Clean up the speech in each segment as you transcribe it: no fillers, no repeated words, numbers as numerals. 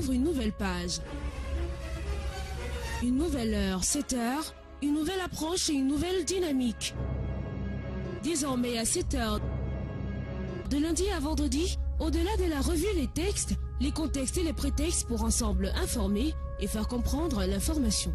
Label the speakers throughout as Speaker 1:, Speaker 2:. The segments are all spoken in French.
Speaker 1: ouvre une nouvelle page. Une nouvelle heure, 7 heures, une nouvelle approche et une nouvelle dynamique. Désormais à 7 heures, de lundi à vendredi, au-delà de la revue, les textes, les contextes et les prétextes pour ensemble informer et faire comprendre l'information.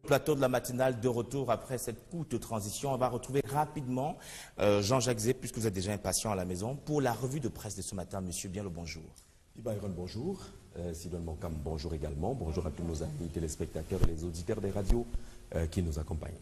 Speaker 2: Plateau de la matinale de retour après cette courte transition. On va retrouver rapidement Jean-Jacques Zé, puisque vous êtes déjà impatient à la maison, pour la revue de presse de ce matin. Monsieur, bien le bonjour.
Speaker 3: Byron, bonjour. Sidoine Moncam, bonjour également. Bonjour à tous nos amis téléspectateurs et les auditeurs des radios qui nous accompagnent.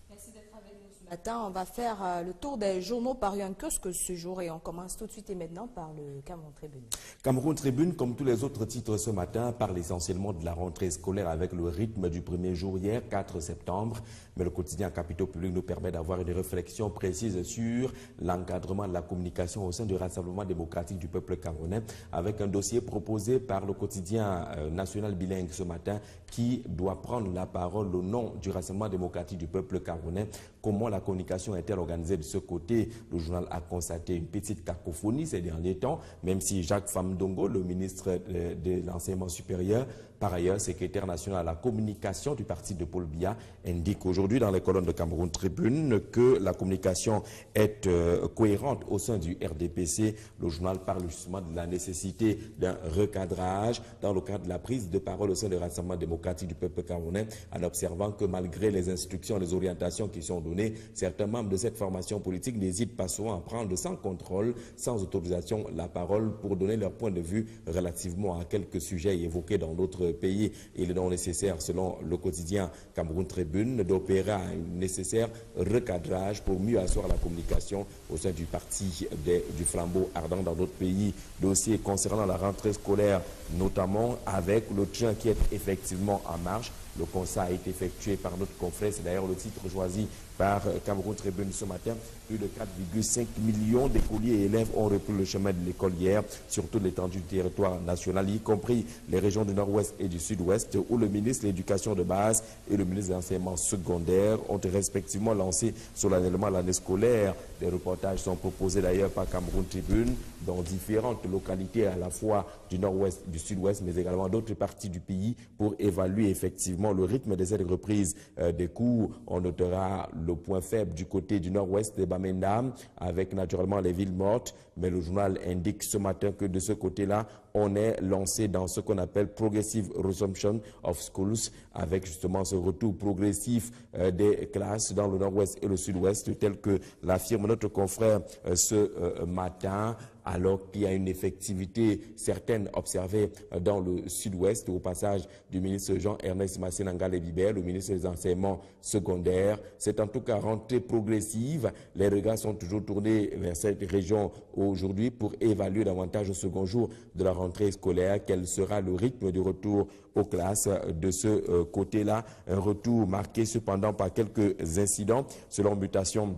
Speaker 4: Merci d'être avec nous ce matin. On va faire le tour des journaux parus en kiosque ce jour et on commence tout de suite et maintenant par le Cameroun Tribune.
Speaker 3: Cameroun Tribune, comme tous les autres titres ce matin, parle essentiellement de la rentrée scolaire avec le rythme du premier jour hier, 4 septembre. Mais le quotidien Capitaux Public nous permet d'avoir une réflexion précise sur l'encadrement de la communication au sein du Rassemblement démocratique du peuple camerounais avec un dossier proposé par le quotidien national bilingue ce matin qui doit prendre la parole au nom du Rassemblement démocratique du peuple camerounais. Comment la communication est-elle organisée de ce côté? Le journal a constaté une petite cacophonie ces derniers temps, même si Jacques Famdongo, le ministre de l'Enseignement supérieur, par ailleurs secrétaire national à la communication du parti de Paul Biya, indique aujourd'hui dans les colonnes de Cameroun Tribune que la communication est cohérente au sein du RDPC. Le journal parle justement de la nécessité d'un recadrage dans le cadre de la prise de parole au sein du Rassemblement démocratique du peuple camerounais, en observant que malgré les instructions, les orientations qui sont données, certains membres de cette formation politique n'hésitent pas souvent à prendre sans contrôle, sans autorisation, la parole pour donner leur point de vue relativement à quelques sujets évoqués dans d'autres pays. Il est donc nécessaire, selon le quotidien Cameroun Tribune, d'opérer un nécessaire recadrage pour mieux asseoir la communication au sein du parti du flambeau ardent dans d'autres pays. Dossier concernant la rentrée scolaire, notamment avec le train qui est effectivement en marche. Le constat a été effectué par notre confrère, c'est d'ailleurs le titre choisi par Cameroun Tribune ce matin. Plus de 4,5 millions d'écoliers et élèves ont repris le chemin de l'école hier sur toute l'étendue du territoire national, y compris les régions du nord-ouest et du sud-ouest, où le ministre de l'Éducation de base et le ministre de l'Enseignement secondaire ont respectivement lancé solennellement l'année scolaire. Des reportages sont proposés d'ailleurs par Cameroun Tribune dans différentes localités à la fois du nord-ouest, du sud-ouest, mais également d'autres parties du pays pour évaluer effectivement le rythme de cette reprise des cours. On notera le point faible du côté du nord-ouest de Bamenda, avec naturellement les villes mortes, mais le journal indique ce matin que de ce côté-là, on est lancé dans ce qu'on appelle Progressive Resumption of Schools, avec justement ce retour progressif des classes dans le nord-ouest et le sud-ouest, tel que l'affirme notre confrère ce matin, alors qu'il y a une effectivité certaine observée dans le sud-ouest au passage du ministre Jean-Ernest Massénanga-Lebibert, le ministre des Enseignements secondaires. C'est en tout cas rentrée progressive. Les regards sont toujours tournés vers cette région aujourd'hui pour évaluer davantage au second jour de la rentrée scolaire quel sera le rythme du retour aux classes de ce côté-là. Un retour marqué cependant par quelques incidents selon mutation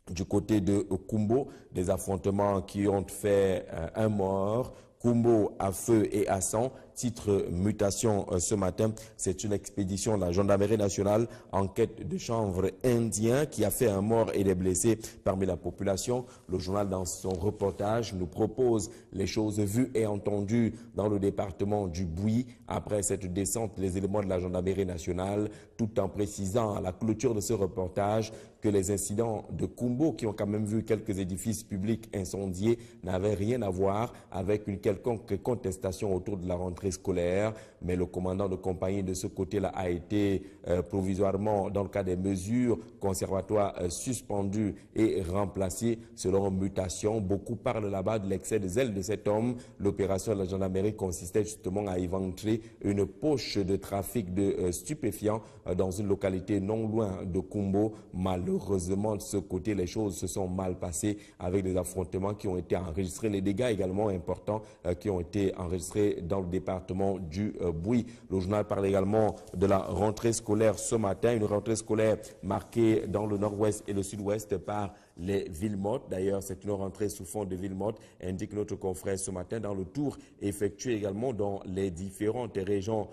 Speaker 3: du côté de Kumbo, des affrontements qui ont fait un mort. Kumbo à feu et à sang, titre mutation ce matin. C'est une expédition de la gendarmerie nationale en quête de chanvre indien qui a fait un mort et des blessés parmi la population. Le journal, dans son reportage, nous propose les choses vues et entendues dans le département du Bouy après cette descente, les éléments de la gendarmerie nationale, tout en précisant à la clôture de ce reportage que les incidents de Kumbo, qui ont quand même vu quelques édifices publics incendiés, n'avaient rien à voir avec une quelconque contestation autour de la rentrée scolaire, mais le commandant de compagnie de ce côté-là a été provisoirement, dans le cas des mesures conservatoires, suspendu et remplacé selon mutation. Beaucoup parlent là-bas de l'excès de zèle de cet homme. L'opération de la gendarmerie consistait justement à éventrer une poche de trafic de stupéfiants dans une localité non loin de Kumbo. Malheureusement, de ce côté, les choses se sont mal passées avec des affrontements qui ont été enregistrés. Les dégâts également importants qui ont été enregistrés dans le département du Bouy. Le journal parle également de la rentrée scolaire ce matin, une rentrée scolaire marquée dans le nord-ouest et le sud-ouest par les villes mortes. D'ailleurs, c'est une rentrée sous fond de villes mortes, indique notre confrère ce matin dans le tour effectué également dans les différentes régions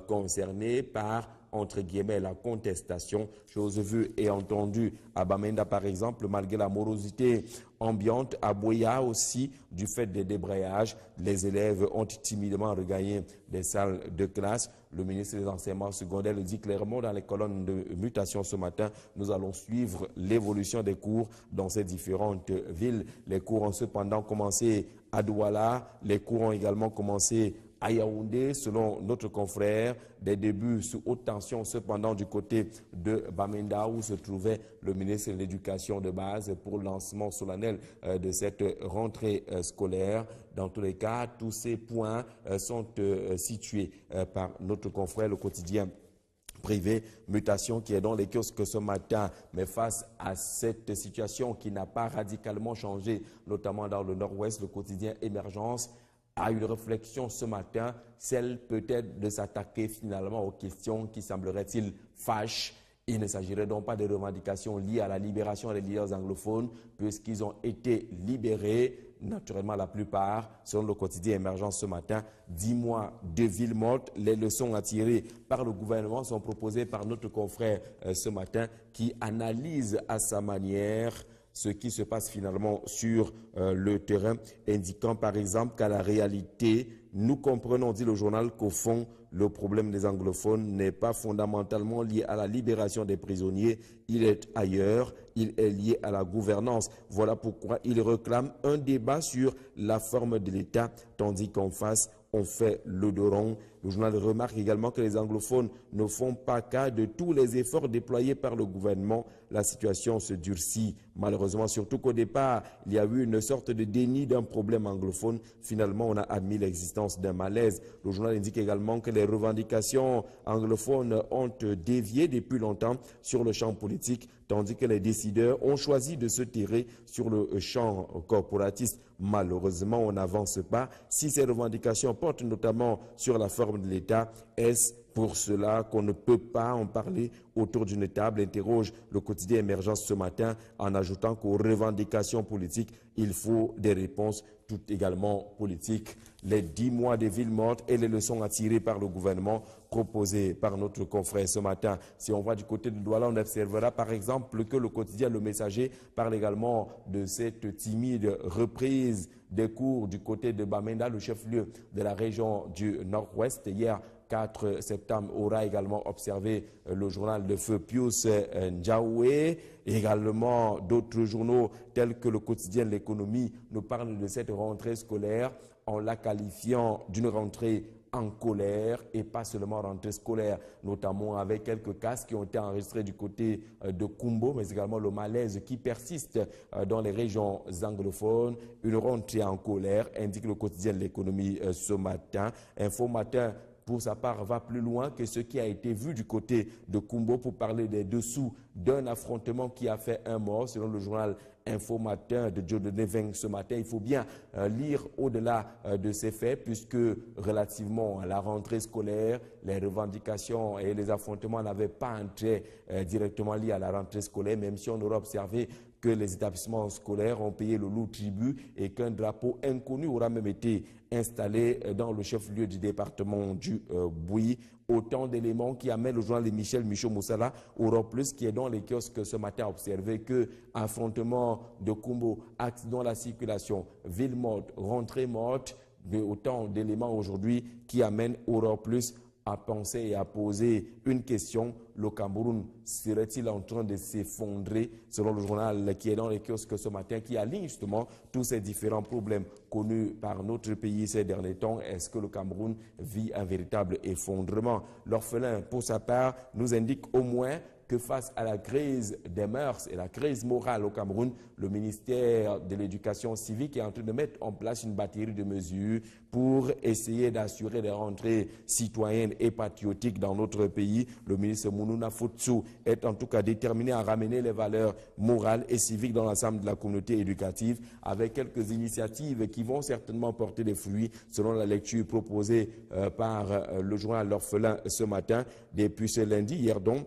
Speaker 3: concernées par entre guillemets, la contestation. Chose vue et entendue à Bamenda, par exemple, malgré la morosité ambiante, à Boya aussi, du fait des débrayages, les élèves ont timidement regagné des salles de classe. Le ministre des Enseignements secondaires le dit clairement dans les colonnes de mutation ce matin. Nous allons suivre l'évolution des cours dans ces différentes villes. Les cours ont cependant commencé à Douala, les cours ont également commencé à Yaoundé, selon notre confrère, des débuts sous haute tension, cependant du côté de Bamenda, où se trouvait le ministre de l'Éducation de base pour le lancement solennel de cette rentrée scolaire. Dans tous les cas, tous ces points sont situés par notre confrère, le quotidien privé, mutation qui est dans les kiosques ce matin. Mais face à cette situation qui n'a pas radicalement changé, notamment dans le nord-ouest, le quotidien Émergence a une réflexion ce matin, celle peut-être de s'attaquer finalement aux questions qui sembleraient-il fâchent. Il ne s'agirait donc pas de revendications liées à la libération des leaders anglophones, puisqu'ils ont été libérés. Naturellement, la plupart, selon le quotidien Émergence ce matin, 10 mois de ville morte. Les leçons à tirer par le gouvernement sont proposées par notre confrère ce matin, qui analyse à sa manière ce qui se passe finalement sur le terrain, indiquant par exemple qu'à la réalité, nous comprenons, dit le journal, qu'au fond, le problème des anglophones n'est pas fondamentalement lié à la libération des prisonniers, il est ailleurs, il est lié à la gouvernance. Voilà pourquoi il réclame un débat sur la forme de l'État, tandis qu'en face, on fait le dos rond. Le journal remarque également que les anglophones ne font pas cas de tous les efforts déployés par le gouvernement. La situation se durcit malheureusement, surtout qu'au départ, il y a eu une sorte de déni d'un problème anglophone. Finalement, on a admis l'existence d'un malaise. Le journal indique également que les revendications anglophones ont dévié depuis longtemps sur le champ politique, tandis que les décideurs ont choisi de se tirer sur le champ corporatiste. Malheureusement, on n'avance pas. Si ces revendications portent notamment sur la forme de l'État, est-ce pour cela qu'on ne peut pas en parler autour d'une table, interroge le quotidien Émergence ce matin, en ajoutant qu'aux revendications politiques, il faut des réponses toutes également politiques. Les 10 mois de ville morte et les leçons à tirer par le gouvernement proposées par notre confrère ce matin. Si on va du côté de Douala, on observera par exemple que le quotidien Le Messager parle également de cette timide reprise des cours du côté de Bamenda, le chef-lieu de la région du Nord-Ouest. Hier, 4 septembre, aura également observé le journal de feu Pius Ndiaoué. Également, d'autres journaux tels que le quotidien de l'économie nous parlent de cette rentrée scolaire en la qualifiant d'une rentrée en colère et pas seulement rentrée scolaire, notamment avec quelques cas qui ont été enregistrés du côté de Kumbo, mais également le malaise qui persiste dans les régions anglophones. Une rentrée en colère, indique le quotidien de l'économie ce matin. Info Matin, pour sa part, va plus loin que ce qui a été vu du côté de Kumbo pour parler des dessous d'un affrontement qui a fait un mort, selon le journal Info Matin de Dieudonné Veng ce matin. Il faut bien lire au-delà de ces faits, puisque relativement à la rentrée scolaire, les revendications et les affrontements n'avaient pas un trait directement lié à la rentrée scolaire, même si on aurait observé que les établissements scolaires ont payé le lourd tribut et qu'un drapeau inconnu aura même été installé dans le chef-lieu du département du Bouy. Autant d'éléments qui amènent le journal de Michel Michaud-Moussala au plus qui est dans les kiosques ce matin observé que affrontement de Kumbo, accident de la circulation, ville morte, rentrée morte, mais autant d'éléments aujourd'hui qui amènent au plus à penser et à poser une question. Le Cameroun serait-il en train de s'effondrer, selon le journal qui est dans les kiosques ce matin, qui aligne justement tous ces différents problèmes connus par notre pays ces derniers temps? Est-ce que le Cameroun vit un véritable effondrement? L'orphelin, pour sa part, nous indique au moins que face à la crise des mœurs et la crise morale au Cameroun, le ministère de l'Éducation civique est en train de mettre en place une batterie de mesures pour essayer d'assurer des rentrées citoyennes et patriotiques dans notre pays. Le ministre Mounouna Futsu est en tout cas déterminé à ramener les valeurs morales et civiques dans l'ensemble de la communauté éducative, avec quelques initiatives qui vont certainement porter des fruits, selon la lecture proposée par le journal L'Orphelin ce matin. Depuis ce lundi, hier donc,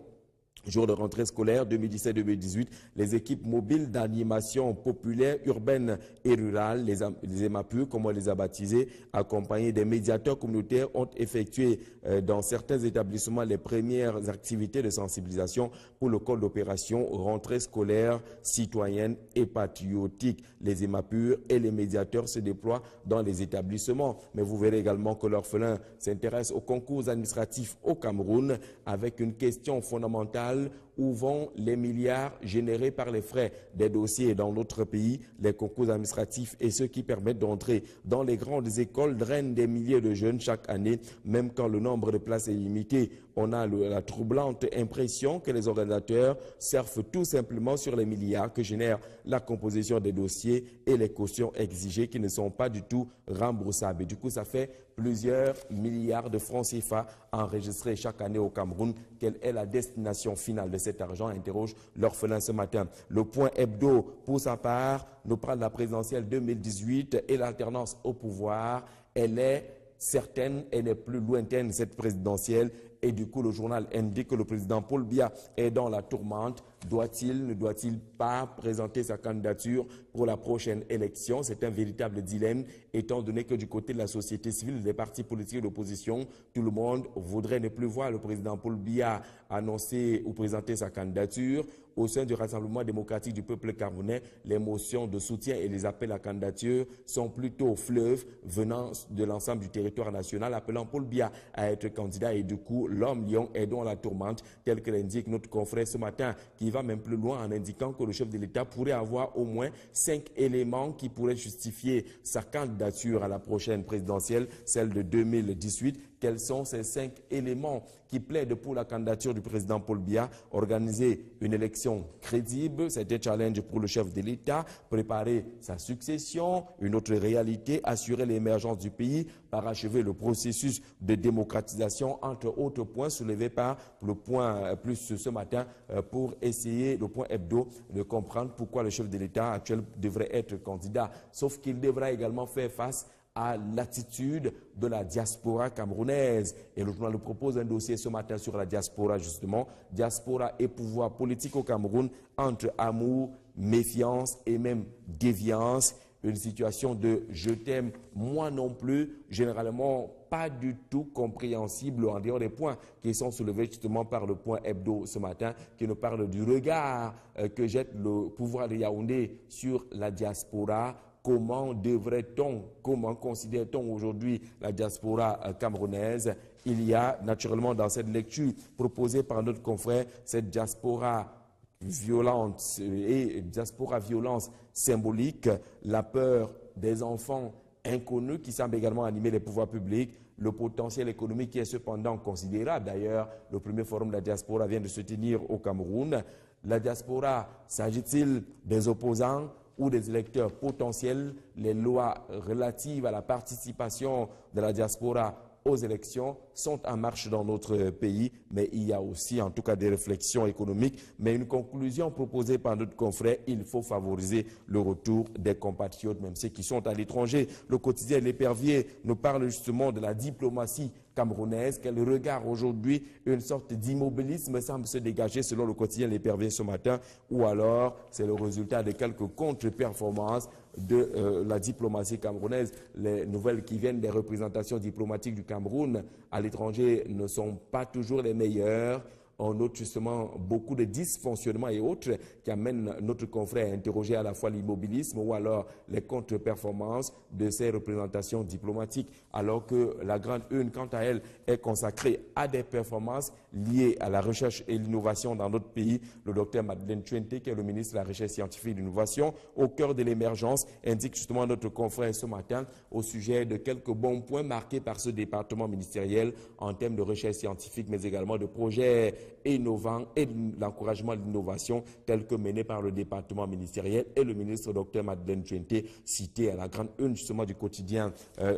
Speaker 3: Jour de rentrée scolaire 2017-2018, les équipes mobiles d'animation populaire, urbaine et rurale, les EMAPU, comme on les a baptisées, accompagnés des médiateurs communautaires, ont effectué dans certains établissements les premières activités de sensibilisation pour le code d'opération rentrée scolaire citoyenne et patriotique. Les EMAPU et les médiateurs se déploient dans les établissements. Mais vous verrez également que l'orphelin s'intéresse aux concours administratifs au Cameroun avec une question fondamentale: où vont les milliards générés par les frais des dossiers dans notre pays? Les concours administratifs et ceux qui permettent d'entrer dans les grandes écoles drainent des milliers de jeunes chaque année, même quand le nombre de places est limité. On a la troublante impression que les organisateurs surfent tout simplement sur les milliards que génère la composition des dossiers et les cautions exigées qui ne sont pas du tout remboursables. Et du coup, ça fait plusieurs milliards de francs CFA enregistrés chaque année au Cameroun. Quelle est la destination finale de cet argent? Interroge l'orphelin ce matin. Le Point Hebdo, pour sa part, nous parle de la présidentielle 2018 et l'alternance au pouvoir. Elle est certaine, elle est plus lointaine, cette présidentielle. Et du coup, le journal indique que le président Paul Biya est dans la tourmente. Doit-il, ne doit-il pas présenter sa candidature pour la prochaine élection? C'est un véritable dilemme, étant donné que du côté de la société civile, des partis politiques d'opposition, tout le monde voudrait ne plus voir le président Paul Biya annoncer ou présenter sa candidature. Au sein du Rassemblement démocratique du peuple camerounais, les motions de soutien et les appels à candidature sont plutôt fleuves venant de l'ensemble du territoire national, appelant Paul Biya à être candidat. Et du coup, l'homme lion est dans la tourmente, tel que l'indique notre confrère ce matin, qui va même plus loin en indiquant que le chef de l'État pourrait avoir au moins 5 éléments qui pourraient justifier sa candidature à la prochaine présidentielle, celle de 2018. Quels sont ces 5 éléments qui plaident pour la candidature du président Paul Biya? Organiser une élection crédible, c'est un challenge pour le chef de l'État. Préparer sa succession, une autre réalité, assurer l'émergence du pays, parachever le processus de démocratisation, entre autres points soulevés par le Point Plus ce matin pour essayer, le Point Hebdo, de comprendre pourquoi le chef de l'État actuel devrait être candidat. Sauf qu'il devra également faire face à l'attitude de la diaspora camerounaise. Et le journal nous propose un dossier ce matin sur la diaspora, justement. Diaspora et pouvoir politique au Cameroun, entre amour, méfiance et même déviance. Une situation de « je t'aime, moi non plus », généralement pas du tout compréhensible en dehors des points qui sont soulevés justement par le Point Hebdo ce matin, qui nous parle du regard que jette le pouvoir de Yaoundé sur la diaspora. Comment devrait-on, comment considère-t-on aujourd'hui la diaspora camerounaise? Il y a naturellement dans cette lecture proposée par notre confrère cette diaspora violente et diaspora violence symbolique, la peur des enfants inconnus qui semble également animer les pouvoirs publics, le potentiel économique qui est cependant considérable. D'ailleurs, le premier forum de la diaspora vient de se tenir au Cameroun. La diaspora, s'agit-il des opposants ou des électeurs potentiels? Les lois relatives à la participation de la diaspora aux élections sont en marche dans notre pays, mais il y a aussi en tout cas des réflexions économiques. Mais une conclusion proposée par notre confrère, il faut favoriser le retour des compatriotes, même ceux qui sont à l'étranger. Le quotidien L'Épervier nous parle justement de la diplomatie camerounaise. Quel regard aujourd'hui? Une sorte d'immobilisme semble se dégager selon le quotidien L'Épervier ce matin, ou alors c'est le résultat de quelques contre-performances de la diplomatie camerounaise. Les nouvelles qui viennent des représentations diplomatiques du Cameroun à l'étranger ne sont pas toujours les meilleures. On note justement beaucoup de dysfonctionnements et autres qui amènent notre confrère à interroger à la fois l'immobilisme ou alors les contre-performances de ces représentations diplomatiques, alors que la grande une, quant à elle, est consacrée à des performances liées à la recherche et l'innovation dans notre pays. Le docteur Madeleine Tchouenté, qui est le ministre de la Recherche scientifique et de l'innovation, au cœur de l'émergence, indique justement notre confrère ce matin au sujet de quelques bons points marqués par ce département ministériel en termes de recherche scientifique, mais également de projets innovants et l'encouragement de l'innovation tel que mené par le département ministériel et le ministre Dr Madeleine Tchouenté, cité à la grande une justement du quotidien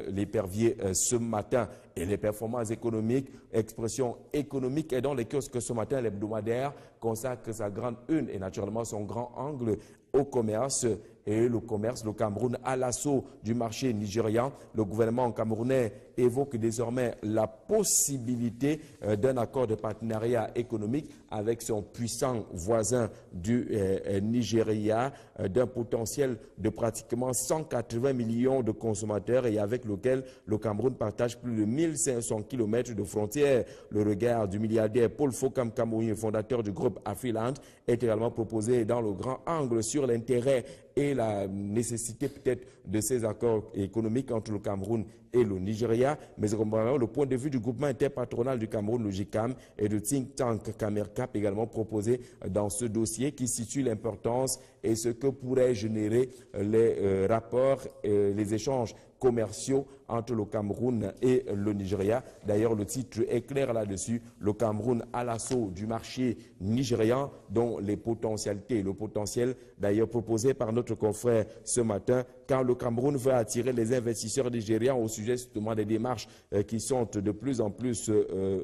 Speaker 3: L'Épervier ce matin. Et les performances économiques, expression économique, et dans les kiosques ce matin, l'hebdomadaire consacre sa grande une et naturellement son grand angle au commerce et le commerce, le Cameroun à l'assaut du marché nigérian. Le gouvernement camerounais évoque désormais la possibilité d'un accord de partenariat économique avec son puissant voisin du Nigeria, d'un potentiel de pratiquement 180 millions de consommateurs et avec lequel le Cameroun partage plus de 1500 km de frontières. Le regard du milliardaire Paul Fokam Kamoui, fondateur du groupe Afriland, est également proposé dans le grand angle sur l'intérêt et la nécessité peut-être de ces accords économiques entre le Cameroun et le Nigeria, mais également le point de vue du groupement interpatronal du Cameroun, le GICAM, et du think tank Camercap également proposé dans ce dossier qui situe l'importance et ce que pourraient générer les rapports et les échanges commerciaux entre le Cameroun et le Nigeria. D'ailleurs, le titre est clair là-dessus, le Cameroun à l'assaut du marché nigérian, dont les potentialités, le potentiel d'ailleurs proposé par notre confrère ce matin, quand le Cameroun veut attirer les investisseurs nigérians au sujet justement des démarches qui sont de plus en plus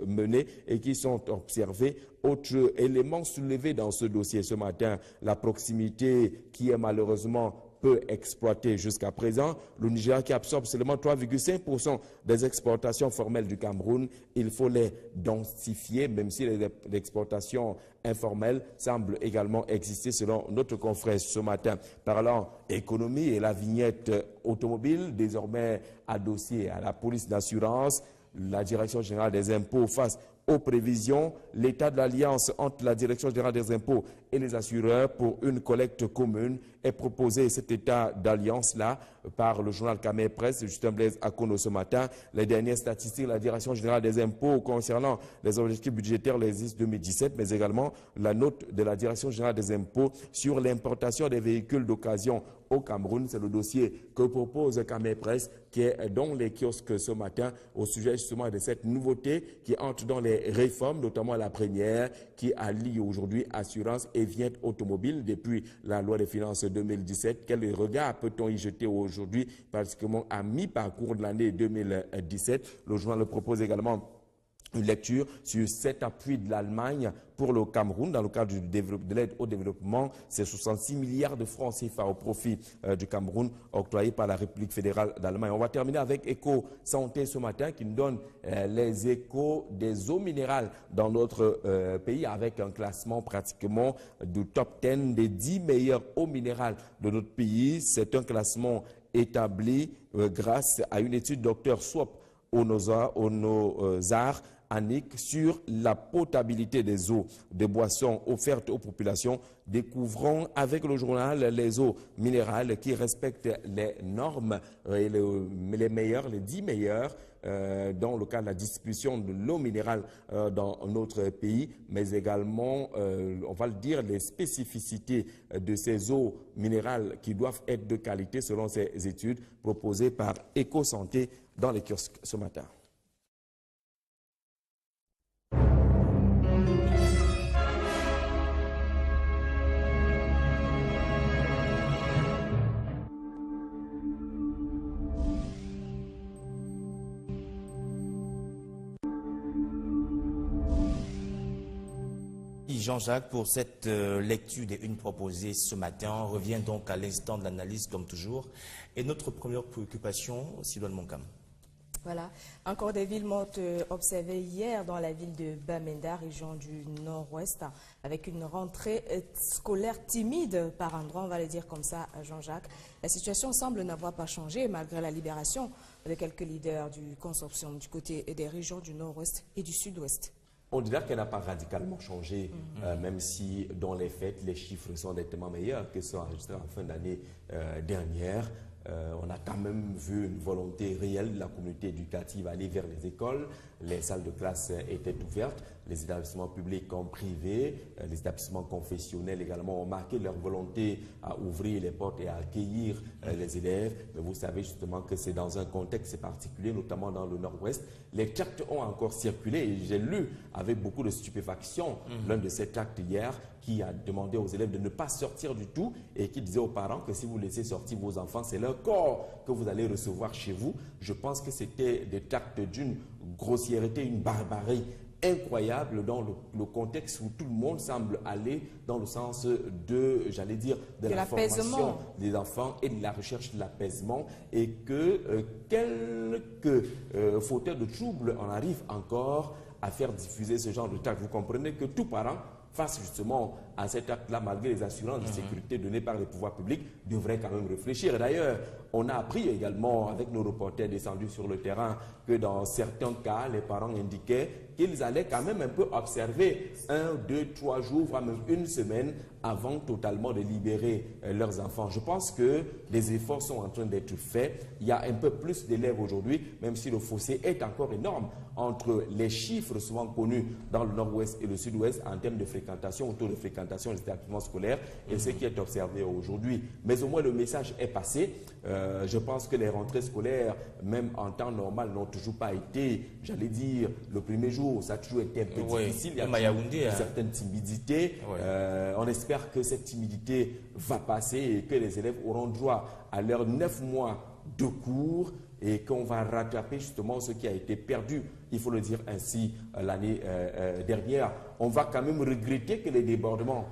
Speaker 3: menées et qui sont observées. Autre élément soulevé dans ce dossier ce matin, la proximité qui est malheureusement peu exploité jusqu'à présent. Le Nigeria qui absorbe seulement 3,5% des exportations formelles du Cameroun. Il faut les densifier, même si les exportations informelles semblent également exister selon notre confrère ce matin. Parlant économie et la vignette automobile, désormais adossée à la police d'assurance, la Direction générale des impôts face aux prévisions, l'état de l'alliance entre la Direction générale des impôts et les assureurs pour une collecte commune est proposé, cet état d'alliance-là, par le journal Camer Presse, Justin Blaise Akono ce matin. Les dernières statistiques de la Direction générale des impôts concernant les objectifs budgétaires, les IS 2017, mais également la note de la Direction générale des impôts sur l'importation des véhicules d'occasion au Cameroun. C'est le dossier que propose Camer Presse, qui est dans les kiosques ce matin, au sujet justement de cette nouveauté qui entre dans les réformes, notamment la première, qui allie aujourd'hui assurance et vignette automobile depuis la loi des finances 2017. Quel regard peut-on y jeter aujourd'hui, pratiquement à mi-parcours de l'année 2017? Le journal le propose également une lecture sur cet appui de l'Allemagne pour le Cameroun dans le cadre de l'aide au développement. C'est 66 milliards de francs CFA au profit du Cameroun octroyés par la République fédérale d'Allemagne. On va terminer avec Eco Santé ce matin qui nous donne les échos des eaux minérales dans notre pays avec un classement pratiquement du top 10 des 10 meilleures eaux minérales de notre pays. C'est un classement établi grâce à une étude Dr Swap Onozar Annick sur la potabilité des eaux de boissons offertes aux populations. Découvrons avec le journal les eaux minérales qui respectent les normes et les meilleures, les 10 meilleures dans le cas de la distribution de l'eau minérale dans notre pays, mais également, on va le dire, les spécificités de ces eaux minérales qui doivent être de qualité selon ces études proposées par EcoSanté dans les kiosques ce matin.
Speaker 2: Jean-Jacques, pour cette lecture des unes proposées ce matin, on revient donc à l'instant de l'analyse comme toujours. Et notre première préoccupation, Sidoine Monkam.
Speaker 4: Voilà, encore des villes mortes observées hier dans la ville de Bamenda, région du Nord-Ouest, avec une rentrée scolaire timide par endroits, on va le dire comme ça, Jean-Jacques. La situation semble n'avoir pas changé malgré la libération de quelques leaders du consortium du côté des régions du Nord-Ouest et du Sud-Ouest.
Speaker 3: On dirait qu'elle n'a pas radicalement changé, même si dans les faits, les chiffres sont nettement meilleurs que ceux enregistrés en fin d'année dernière. On a quand même vu une volonté réelle de la communauté éducative à aller vers les écoles. Les salles de classe étaient ouvertes. Les établissements publics comme privés, les établissements confessionnels également ont marqué leur volonté à ouvrir les portes et à accueillir les élèves. Mais vous savez justement que c'est dans un contexte particulier, notamment dans le Nord-Ouest. Les tracts ont encore circulé et j'ai lu avec beaucoup de stupéfaction l'un de ces tracts hier qui a demandé aux élèves de ne pas sortir du tout et qui disait aux parents que si vous laissez sortir vos enfants, c'est leur corps que vous allez recevoir chez vous. Je pense que c'était des tracts d'une grossièreté, une barbarie incroyable dans le contexte où tout le monde semble aller dans le sens de, j'allais dire, de la formation des enfants et de la recherche de l'apaisement, et que quelques fauteurs de troubles en arrivent encore à faire diffuser ce genre de acte. Vous comprenez que tout parent, face justement à cet acte-là, malgré les assurances de sécurité données par les pouvoirs publics, devrait quand même réfléchir. D'ailleurs, on a appris également, avec nos reporters descendus sur le terrain, que dans certains cas, les parents indiquaient qu'ils allaient quand même un peu observer 1, 2, 3 jours, voire même une semaine avant totalement de libérer leurs enfants. Je pense que les efforts sont en train d'être faits. Il y a un peu plus d'élèves aujourd'hui, même si le fossé est encore énorme entre les chiffres souvent connus dans le nord-ouest et le sud-ouest en termes de fréquentation, autour de fréquentation des établissements scolaires et ce qui est observé aujourd'hui. Mais au moins le message est passé. Je pense que les rentrées scolaires, même en temps normal, n'ont toujours pas été, j'allais dire, le premier jour, ça a toujours été un peu difficile. Il y a une certaine timidité. On espère que cette timidité va passer et que les élèves auront droit à leurs 9 mois de cours et qu'on va rattraper justement ce qui a été perdu, il faut le dire ainsi, l'année dernière. On va quand même regretter que les débordements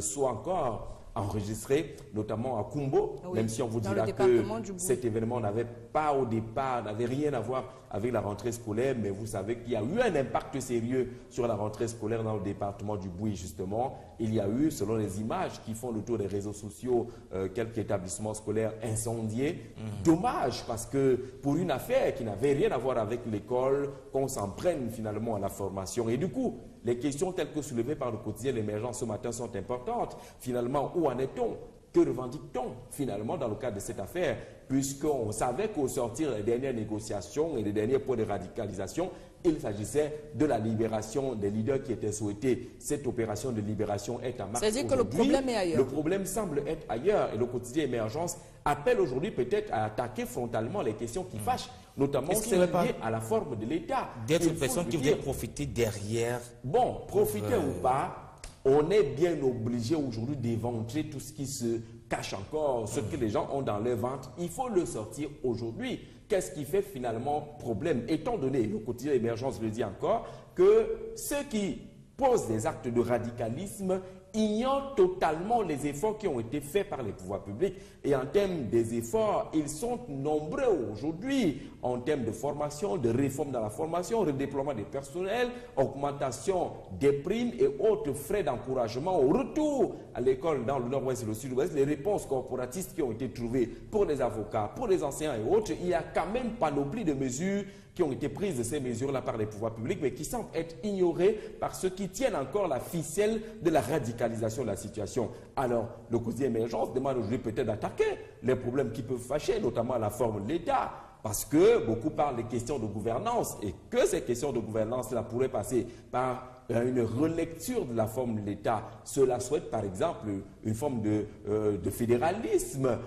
Speaker 3: soient encore enregistrés, notamment à Kumbo, même si on vous dira que cet événement n'avait pas au départ, n'avait rien à voir avec la rentrée scolaire, mais vous savez qu'il y a eu un impact sérieux sur la rentrée scolaire dans le département du Bouy, justement. Il y a eu, selon les images qui font le tour des réseaux sociaux, quelques établissements scolaires incendiés. Dommage, parce que pour une affaire qui n'avait rien à voir avec l'école, qu'on s'en prenne finalement à la formation. Et du coup, les questions telles que soulevées par le quotidien L'Émergence ce matin sont importantes. Finalement, où en est-on? Que revendique-t-on finalement dans le cadre de cette affaire? Puisqu'on savait qu'au sortir des dernières négociations et des derniers points de radicalisation, il s'agissait de la libération des leaders qui étaient souhaités. Cette opération de libération est en marche.
Speaker 4: C'est-à-dire que le problème est ailleurs.
Speaker 3: Le problème semble être ailleurs et le quotidien Émergence appelle aujourd'hui peut-être à attaquer frontalement les questions qui fâchent, notamment celles liées à la forme de l'État.
Speaker 2: D'autres personnes qui voudraient profiter derrière.
Speaker 3: Bon, profiter ou pas, on est bien obligé aujourd'hui d'éventrer tout ce qui se cache encore, ce que les gens ont dans leur ventre. Il faut le sortir aujourd'hui. Qu'est-ce qui fait finalement problème? Étant donné, le quotidien Émergence le dit encore, que ceux qui posent des actes de radicalisme ignorent totalement les efforts qui ont été faits par les pouvoirs publics. Et en termes des efforts, ils sont nombreux aujourd'hui en termes de formation, de réforme dans la formation, redéploiement des personnels, augmentation des primes et autres frais d'encouragement au retour à l'école dans le nord-ouest et le sud-ouest, les réponses corporatistes qui ont été trouvées pour les avocats, pour les enseignants et autres. Il y a quand même panoplie de mesures qui ont été prises de ces mesures-là par les pouvoirs publics, mais qui semblent être ignorées par ceux qui tiennent encore la ficelle de la radicalisation de la situation. Alors, le quotidien Émergence demande aujourd'hui peut-être d'attaquer les problèmes qui peuvent fâcher, notamment la forme de l'État, parce que beaucoup parlent des questions de gouvernance, et que ces questions de gouvernance-là pourraient passer par une relecture de la forme de l'État. Cela souhaite par exemple une forme de fédéralisme.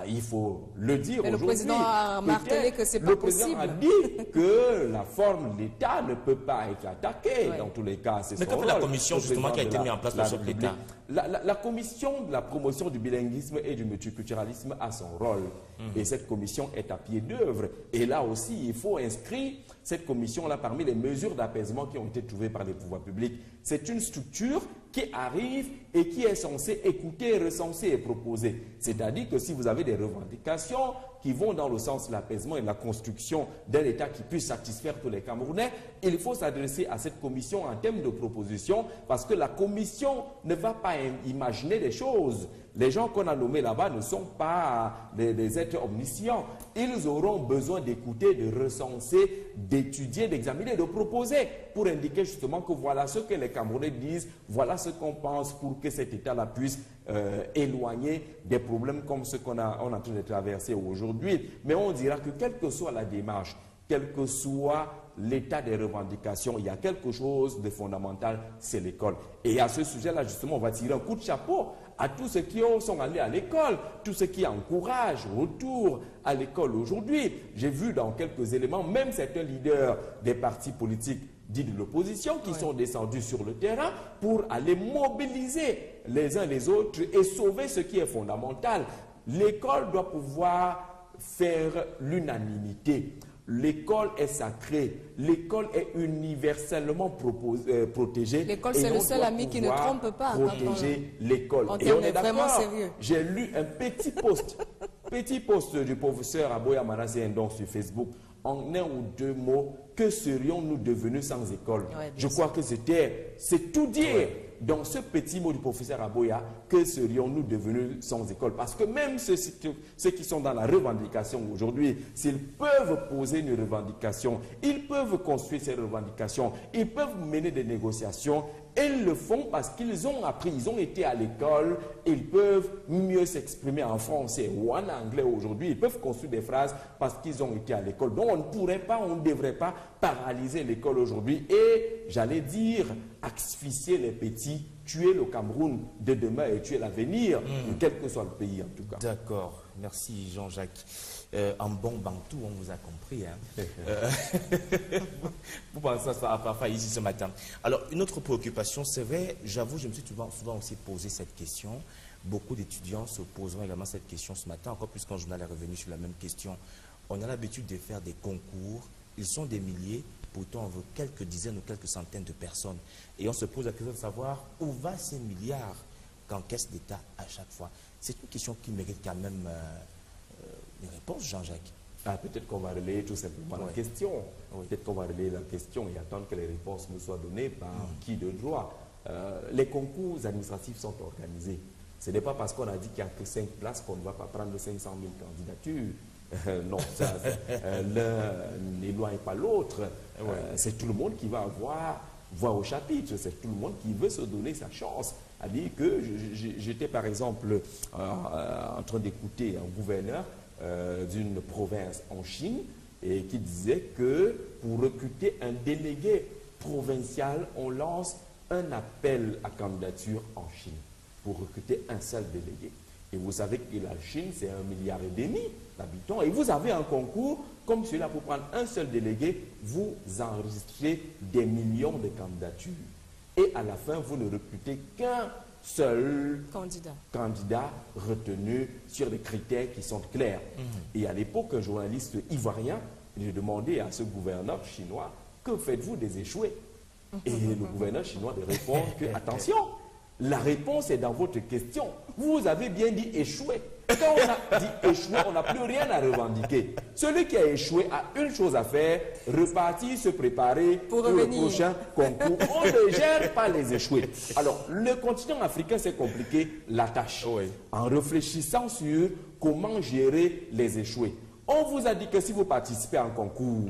Speaker 3: Il faut le dire aujourd'hui.
Speaker 4: Le président a martelé que c'est pas possible.
Speaker 3: Le président a dit que la forme de l'État ne peut pas être attaquée. Dans tous les cas, c'est
Speaker 2: mais
Speaker 3: son rôle.
Speaker 2: la commission justement qui a été mise en place par l'État.
Speaker 3: La commission de la promotion du bilinguisme et du multiculturalisme a son rôle. Et cette commission est à pied d'œuvre. Et là aussi, il faut inscrire cette commission-là parmi les mesures d'apaisement qui ont été trouvées par les pouvoirs publics. C'est une structure qui arrive et qui est censée écouter, recenser et proposer. C'est-à-dire que si vous avez des revendications qui vont dans le sens de l'apaisement et de la construction d'un État qui puisse satisfaire tous les Camerounais, il faut s'adresser à cette commission en termes de proposition, parce que la commission ne va pas imaginer des choses. Les gens qu'on a nommés là-bas ne sont pas des êtres omniscients. Ils auront besoin d'écouter, de recenser, d'étudier, d'examiner, de proposer pour indiquer justement que voilà ce que les Camerounais disent, voilà ce qu'on pense pour que cet État-là puisse éloigner des problèmes comme ceux qu'on est en train de traverser aujourd'hui. Mais on dira que quelle que soit la démarche, quel que soit l'état des revendications, il y a quelque chose de fondamental, c'est l'école. Et à ce sujet-là, justement, on va tirer un coup de chapeau à tous ceux qui sont allés à l'école, tous ceux qui encouragent retour à l'école aujourd'hui. J'ai vu dans quelques éléments, même certains leaders des partis politiques dits de l'opposition qui sont descendus sur le terrain pour aller mobiliser les uns les autres et sauver ce qui est fondamental. L'école doit pouvoir faire l'unanimité. L'école est sacrée, l'école est universellement protégée.
Speaker 4: L'école, c'est le seul ami qui ne trompe pas.
Speaker 3: Protéger l'école.
Speaker 4: Et on est vraiment sérieux.
Speaker 3: J'ai lu un petit post du professeur Aboya Manassé Ndong sur Facebook. En un ou deux mots, que serions-nous devenus sans école? Je crois que c'est tout dire dans ce petit mot du professeur Aboya, que serions-nous devenus sans école? Parce que même ceux qui sont dans la revendication aujourd'hui, s'ils peuvent poser une revendication, ils peuvent construire ces revendications, ils peuvent mener des négociations, ils le font parce qu'ils ont appris, ils ont été à l'école, ils peuvent mieux s'exprimer en français ou en anglais aujourd'hui, ils peuvent construire des phrases parce qu'ils ont été à l'école. Donc on ne pourrait pas, on ne devrait pas paralyser l'école aujourd'hui et, j'allais dire, asphyxier les petits, tuer le Cameroun de demain et tuer l'avenir, quel que soit le pays en tout cas.
Speaker 2: D'accord, merci Jean-Jacques. En bon bantou, on vous a compris. Hein. Vous pensez à ça parfois ici ce matin. Alors, une autre préoccupation, c'est vrai, j'avoue, je me suis souvent aussi posé cette question. Beaucoup d'étudiants se poseront également cette question ce matin, encore plus quand le journal est revenu sur la même question. On a l'habitude de faire des concours, ils sont des milliers, pourtant on veut quelques dizaines ou quelques centaines de personnes. Et on se pose la question de savoir où va ces milliards qu'encaisse l'État à chaque fois. C'est une question qui mérite quand même des réponses, Jean-Jacques.
Speaker 3: Peut-être qu'on va relayer tout simplement la question. Peut-être qu'on va relayer la question et attendre que les réponses nous soient données par qui de droit. Les concours administratifs sont organisés. Ce n'est pas parce qu'on a dit qu'il n'y a que 5 places qu'on ne va pas prendre 500 000 candidatures. Non, l'un n'éloigne pas l'autre. C'est tout le monde qui va avoir voix au chapitre. C'est tout le monde qui veut se donner sa chance. À dire que j'étais par exemple en train d'écouter un gouverneur d'une province en Chine et qui disait que pour recruter un délégué provincial, on lance un appel à candidature en Chine pour recruter un seul délégué. Et vous savez que la Chine, c'est 1,5 milliard d'habitants. Et vous avez un concours comme celui-là pour prendre un seul délégué, vous enregistrez des millions de candidatures. Et à la fin, vous ne recrutez qu'un seul candidat retenu sur des critères qui sont clairs. Et à l'époque, un journaliste ivoirien, j'ai demandé à ce gouverneur chinois, que faites-vous des échoués? Et le gouverneur chinois répond que, attention, la réponse est dans votre question. Vous avez bien dit échouer. Quand on a dit échouer, on n'a plus rien à revendiquer. Celui qui a échoué a une chose à faire, repartir, se préparer pour le prochain concours. On ne gère pas les échoués. Alors, le continent africain, c'est compliqué la tâche. En réfléchissant sur comment gérer les échoués. On vous a dit que si vous participez à un concours,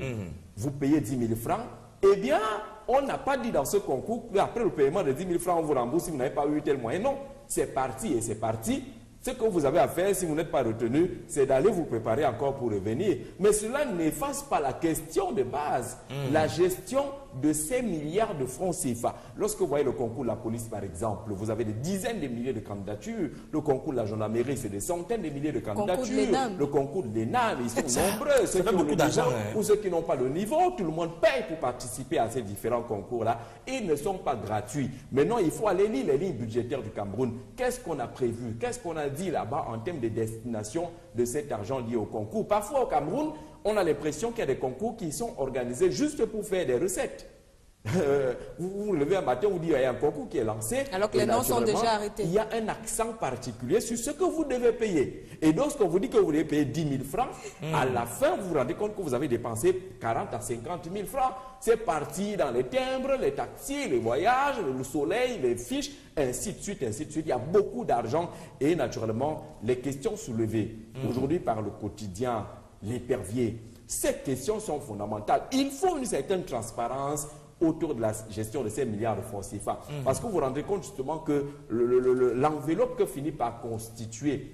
Speaker 3: vous payez 10 000 francs. Eh bien, on n'a pas dit dans ce concours qu'après le paiement de 10 000 francs, on vous rembourse si vous n'avez pas eu tel moyen. Non, c'est parti et c'est parti. Ce que vous avez à faire, si vous n'êtes pas retenu, c'est d'aller vous préparer encore pour revenir. Mais cela n'efface pas la question de base, la gestion de ces milliards de francs CFA. Lorsque vous voyez le concours de la police, par exemple, vous avez des dizaines de milliers de candidatures. Le concours de la gendarmerie, c'est des centaines de milliers de candidatures. Le concours de l'ENAM, ils sont nombreux. Ceux qui ont le niveau ou ceux qui n'ont pas le niveau, tout le monde paye pour participer à ces différents concours-là. Ils ne sont pas gratuits. Maintenant, il faut aller lire les lignes budgétaires du Cameroun. Qu'est-ce qu'on a prévu? Qu'est-ce qu'on a dit là-bas en termes de destination de cet argent lié au concours? Parfois, au Cameroun, on a l'impression qu'il y a des concours qui sont organisés juste pour faire des recettes. Vous vous levez un matin, vous dites qu'il y a un concours qui est lancé.
Speaker 4: Alors que les noms sont déjà arrêtés.
Speaker 3: Il y a un accent particulier sur ce que vous devez payer. Et lorsqu'on vous dit que vous devez payer 10 000 francs, à la fin, vous vous rendez compte que vous avez dépensé 40 à 50 000 francs. C'est parti dans les timbres, les taxis, les voyages, le soleil, les fiches, ainsi de suite, ainsi de suite. Il y a beaucoup d'argent et naturellement, les questions soulevées aujourd'hui par le quotidien, l'épervier, ces questions sont fondamentales. Il faut une certaine transparence autour de la gestion de ces milliards de francs CFA. Parce que vous vous rendez compte justement que l'enveloppe que finit par constituer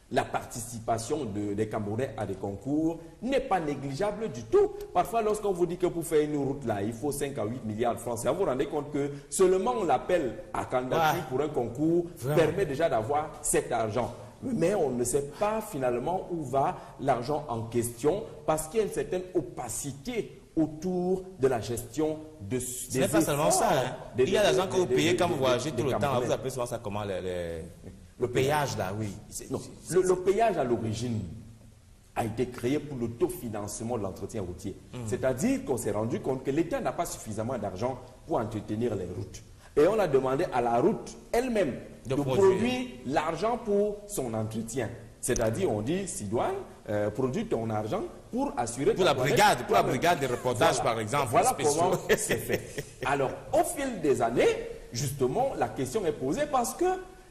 Speaker 3: la participation des Camerounais à des concours n'est pas négligeable du tout. Parfois, lorsqu'on vous dit que pour faire une route là, il faut 5 à 8 milliards de francs, vous vous rendez compte que seulement l'appel à candidature pour un concours permet déjà d'avoir cet argent. Mais on ne sait pas finalement où va l'argent en question parce qu'il y a une certaine opacité autour de la gestion de
Speaker 2: ce n'est pas seulement ça. Il y a des gens que vous payez quand vous voyagez tout le temps. Vous appelez souvent ça comment le péage là, oui.
Speaker 3: Non, le péage à l'origine a été créé pour l'autofinancement de l'entretien routier. C'est-à-dire qu'on s'est rendu compte que l'État n'a pas suffisamment d'argent pour entretenir les routes. Et on a demandé à la route elle-même de produire l'argent pour son entretien. C'est-à-dire, on dit, Sidoine, produis ton argent pour assurer...
Speaker 2: Pour la brigade de reportage, par exemple.
Speaker 3: Voilà comment c'est fait. Alors, au fil des années, justement, la question est posée parce que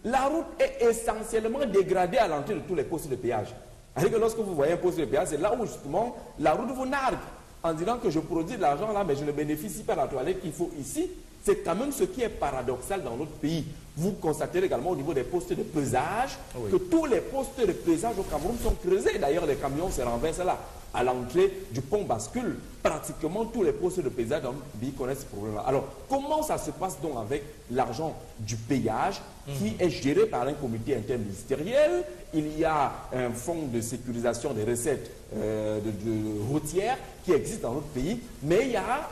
Speaker 3: la route est essentiellement dégradée à l'entrée de tous les postes de péage. C'est-à-dire que lorsque vous voyez un poste de péage, c'est là où, justement, la route vous nargue en disant que je produis de l'argent là, mais je ne bénéficie pas de la toilette qu'il faut ici. C'est quand même ce qui est paradoxal dans notre pays. Vous constatez également au niveau des postes de pesage que tous les postes de pesage au Cameroun sont creusés. D'ailleurs, les camions se renversent là. À l'entrée du pont bascule, pratiquement tous les postes de pesage dans notre pays connaissent ce problème-là. Alors, comment ça se passe donc avec l'argent du péage qui est géré par un comité interministériel? Il y a un fonds de sécurisation des recettes routières qui existe dans notre pays, mais il y a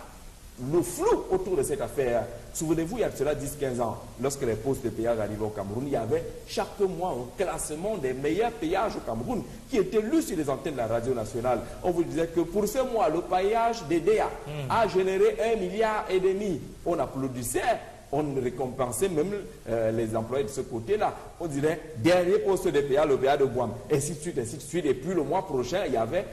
Speaker 3: le flou autour de cette affaire. Souvenez-vous, il y a cela 10-15 ans, lorsque les postes de péage arrivaient au Cameroun, il y avait chaque mois un classement des meilleurs péages au Cameroun qui était lu sur les antennes de la radio nationale. On vous disait que pour ce mois, le péage d'EDEA a généré 1,5 milliard. On applaudissait, on récompensait même les employés de ce côté-là. On dirait, dernier poste de péage, le péage de Guam, ainsi de suite, ainsi de suite. Et puis le mois prochain, il y avait,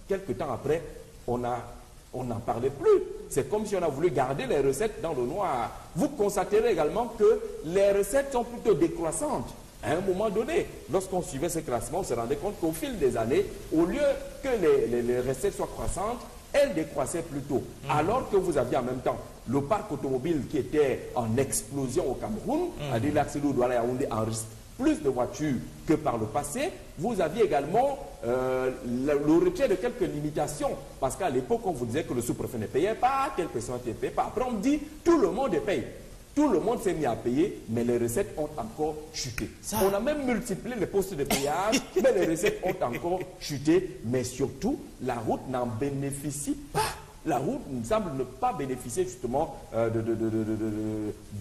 Speaker 3: quelques temps après, on n'en parlait plus. C'est comme si on a voulu garder les recettes dans le noir. Vous constaterez également que les recettes sont plutôt décroissantes. À un moment donné, lorsqu'on suivait ce classement, on se rendait compte qu'au fil des années, au lieu que les recettes soient croissantes, elles décroissaient plutôt. Alors que vous aviez en même temps le parc automobile qui était en explosion au Cameroun, à-dire l'axe Douala-Yaoundé enregistre plus de voitures que par le passé. Vous aviez également le retrait de quelques limitations. Parce qu'à l'époque, on vous disait que le sous-préfet ne payait pas, telle personne ne payait pas. Après, on me dit tout le monde paye. Tout le monde s'est mis à payer, mais les recettes ont encore chuté. On a même multiplié les postes de péage, mais les recettes ont encore chuté. Mais surtout, la route n'en bénéficie pas. La route semble ne pas bénéficier justement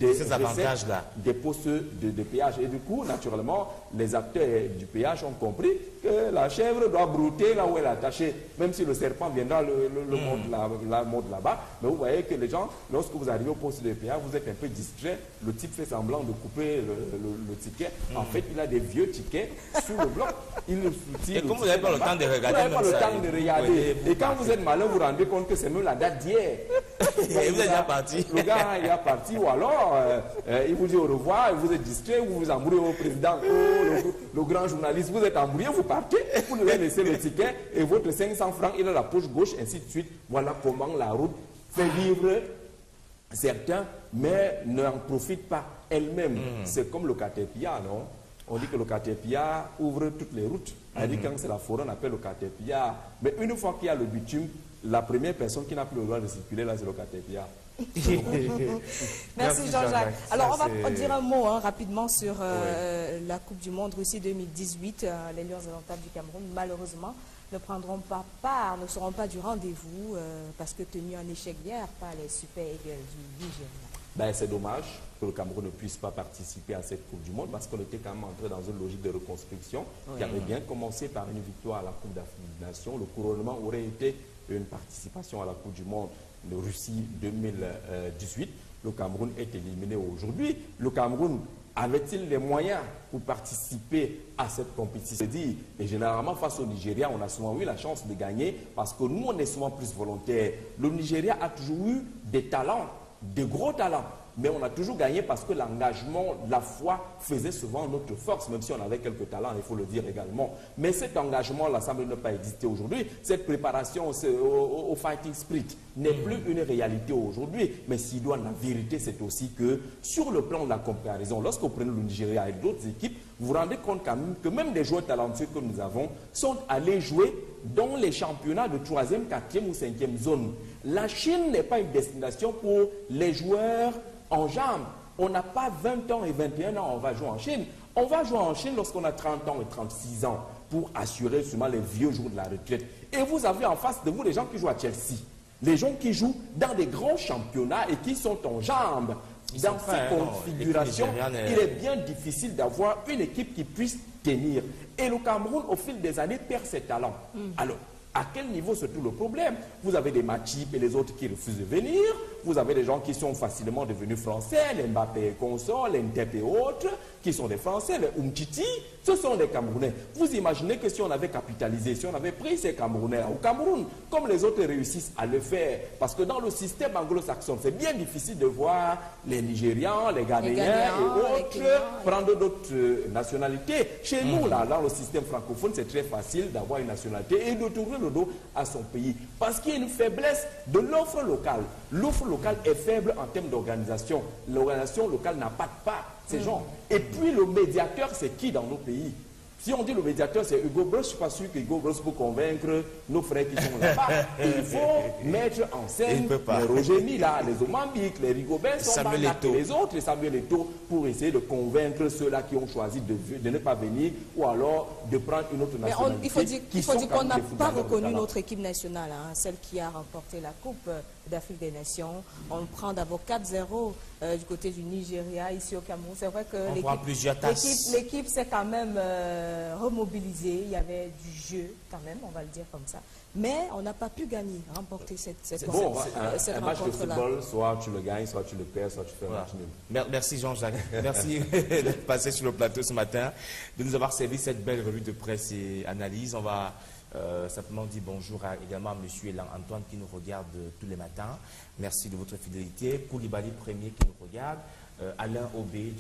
Speaker 2: ces avantages-là,
Speaker 3: des postes de péage. Et du coup, naturellement, les acteurs du péage ont compris que la chèvre doit brouter là où elle est attachée, même si le serpent viendra le mordre là-bas. Mais vous voyez que les gens, lorsque vous arrivez au poste de péage, vous êtes un peu distrait. Le type fait semblant de couper le ticket. En fait, il a des vieux tickets sur le bloc.
Speaker 2: Et comme vous n'avez pas le temps de regarder,
Speaker 3: vous n'avez pas le temps de regarder. Et quand vous êtes malin, vous vous rendez compte que c'est même la date d'hier.
Speaker 2: Et vous êtes déjà parti.
Speaker 3: Le gars il est parti, ou alors il vous dit au revoir, vous êtes distrait, vous vous embrouillez au président, le grand journaliste, vous êtes embrouillé, vous partez, vous devez laisser le ticket et votre 500 francs, il a la poche gauche, ainsi de suite. Voilà comment la route fait vivre certains, mais n'en profite pas elle-même. C'est comme le Caterpillar, non? On dit que le Caterpillar ouvre toutes les routes. On dit quand c'est la forêt, on appelle le Caterpillar. Mais une fois qu'il y a le bitume, la première personne qui n'a plus le droit de circuler, là, c'est le Caterpillar.
Speaker 4: Merci Jean-Jacques. Alors, on va dire un mot rapidement sur la Coupe du Monde Russie 2018. Les Lions indomptables du Cameroun, malheureusement, ne prendront pas part, ne seront pas du rendez-vous parce que tenus en échec hier par les Super Eagles du Nigeria.
Speaker 3: Ben, c'est dommage que le Cameroun ne puisse pas participer à cette Coupe du Monde parce qu'on était quand même entré dans une logique de reconstruction qui avait bien commencé par une victoire à la Coupe d'Afrique des Nations. Le couronnement aurait été une participation à la Coupe du Monde de Russie 2018. Le Cameroun est éliminé aujourd'hui. Le Cameroun avait-il les moyens pour participer à cette compétition? Et généralement, face au Nigeria, on a souvent eu la chance de gagner parce que nous, on est souvent plus volontaires. Le Nigeria a toujours eu des talents, de gros talents. Mais on a toujours gagné parce que l'engagement, la foi faisait souvent notre force, même si on avait quelques talents, il faut le dire également. Mais cet engagement-là semble ne pas exister aujourd'hui. Cette préparation au fighting spirit n'est plus une réalité aujourd'hui. Mais s'il doit, la vérité, c'est aussi que sur le plan de la comparaison, lorsque vous prenez le Nigeria et d'autres équipes, vous vous rendez compte quand même que même des joueurs talentueux que nous avons sont allés jouer dans les championnats de 3e, 4e ou 5e zone. La Chine n'est pas une destination pour les joueurs en jambes. On n'a pas 20 ans et 21 ans, on va jouer en Chine. On va jouer en Chine lorsqu'on a 30 ans et 36 ans pour assurer seulement les vieux jours de la retraite. Et vous avez en face de vous les gens qui jouent à Chelsea. Les gens qui jouent dans des grands championnats et qui sont en jambes. Dans ces configurations, il est bien difficile d'avoir une équipe qui puisse tenir. Et le Cameroun, au fil des années, perd ses talents. Alors, à quel niveau se trouve le problème? Vous avez des Matip et les autres qui refusent de venir. Vous avez des gens qui sont facilement devenus français, les Mbappé et consorts, les Ntep et autres, qui sont des Français, les Umtiti, ce sont des Camerounais. Vous imaginez que si on avait capitalisé, si on avait pris ces Camerounais au Cameroun, comme les autres réussissent à le faire, parce que dans le système anglo-saxon, c'est bien difficile de voir les Nigérians, les Ghanéens et autres prendre d'autres nationalités. Chez nous, là, dans le système francophone, c'est très facile d'avoir une nationalité et de tourner le dos à son pays. Parce qu'il y a une faiblesse de l'offre locale. L'offre locale est faible en termes d'organisation. L'organisation locale n'a pas de part, ces gens. Et puis le médiateur, c'est qui dans nos pays? Si on dit le médiateur, c'est Hugo Bross, je ne suis pas sûr que Hugo Bross peut convaincre nos frères qui sont là-bas. Il faut mettre en scène les Roger Mila, les Omambik, les Rigobert, les autres, les Samuel Eto'o, pour essayer de convaincre ceux-là qui ont choisi de ne pas venir ou alors de prendre une autre nationalité.
Speaker 4: Mais il faut dire qu'on n'a pas reconnu notre équipe nationale, hein, celle qui a remporté la Coupe d'Afrique des Nations. On le prend d'abord 4-0 du côté du Nigeria, ici au Cameroun. C'est vrai que l'équipe s'est quand même remobilisée. Il y avait du jeu, quand même, on va le dire comme ça. Mais on n'a pas pu gagner, remporter cette
Speaker 3: un match de football, soit tu le gagnes, soit tu le perds, soit tu fais un match nul.
Speaker 2: Merci Jean-Jacques. Merci d'être passé sur le plateau ce matin, de nous avoir servi cette belle revue de presse et analyse. On va simplement dire bonjour également à M. Elan Antoine qui nous regarde tous les matins. Merci de votre fidélité. Koulibaly premier qui nous regarde. Alain Aubé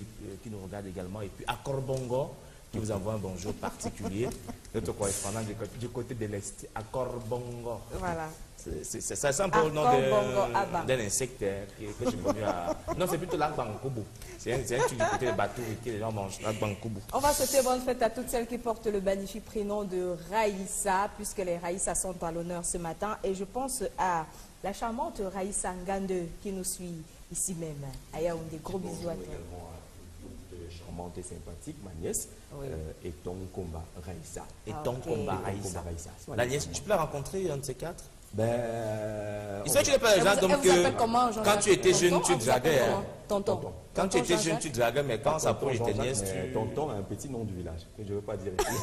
Speaker 2: qui nous regarde également. Et puis Accor Bongo qui vous envoie un bonjour particulier. Notre correspondant du côté de l'Est. Accor Bongo.
Speaker 4: Voilà.
Speaker 2: Ça sent un peu le nom d'un insecte que j'ai connu à... Non, c'est plutôt l'Akbankoubou. C'est un truc du côté des bateaux et que les gens mangent. L'Akbankoubou.
Speaker 4: On va souhaiter bonne fête à toutes celles qui portent le magnifique prénom de Raïssa, puisque les Raïssa sont à l'honneur ce matin. Et je pense à la charmante Raïssa Ngande qui nous suit ici même, à Yaoundé. Gros bisous à toi.
Speaker 3: Charmante et sympathique, ma nièce, et ton combat Raïssa.
Speaker 2: Et ton combat Raïssa. La nièce, tu peux la rencontrer, un de ces quatre? Il sait que tu n'es pas le genre donc quand tu étais jeune, tu draguais.
Speaker 4: Tonton.
Speaker 2: Quand tu étais jeune, tu draguais, mais quand ça approche tes nièces, tu...
Speaker 3: Tonton a un petit nom du village, que je ne veux pas dire ici.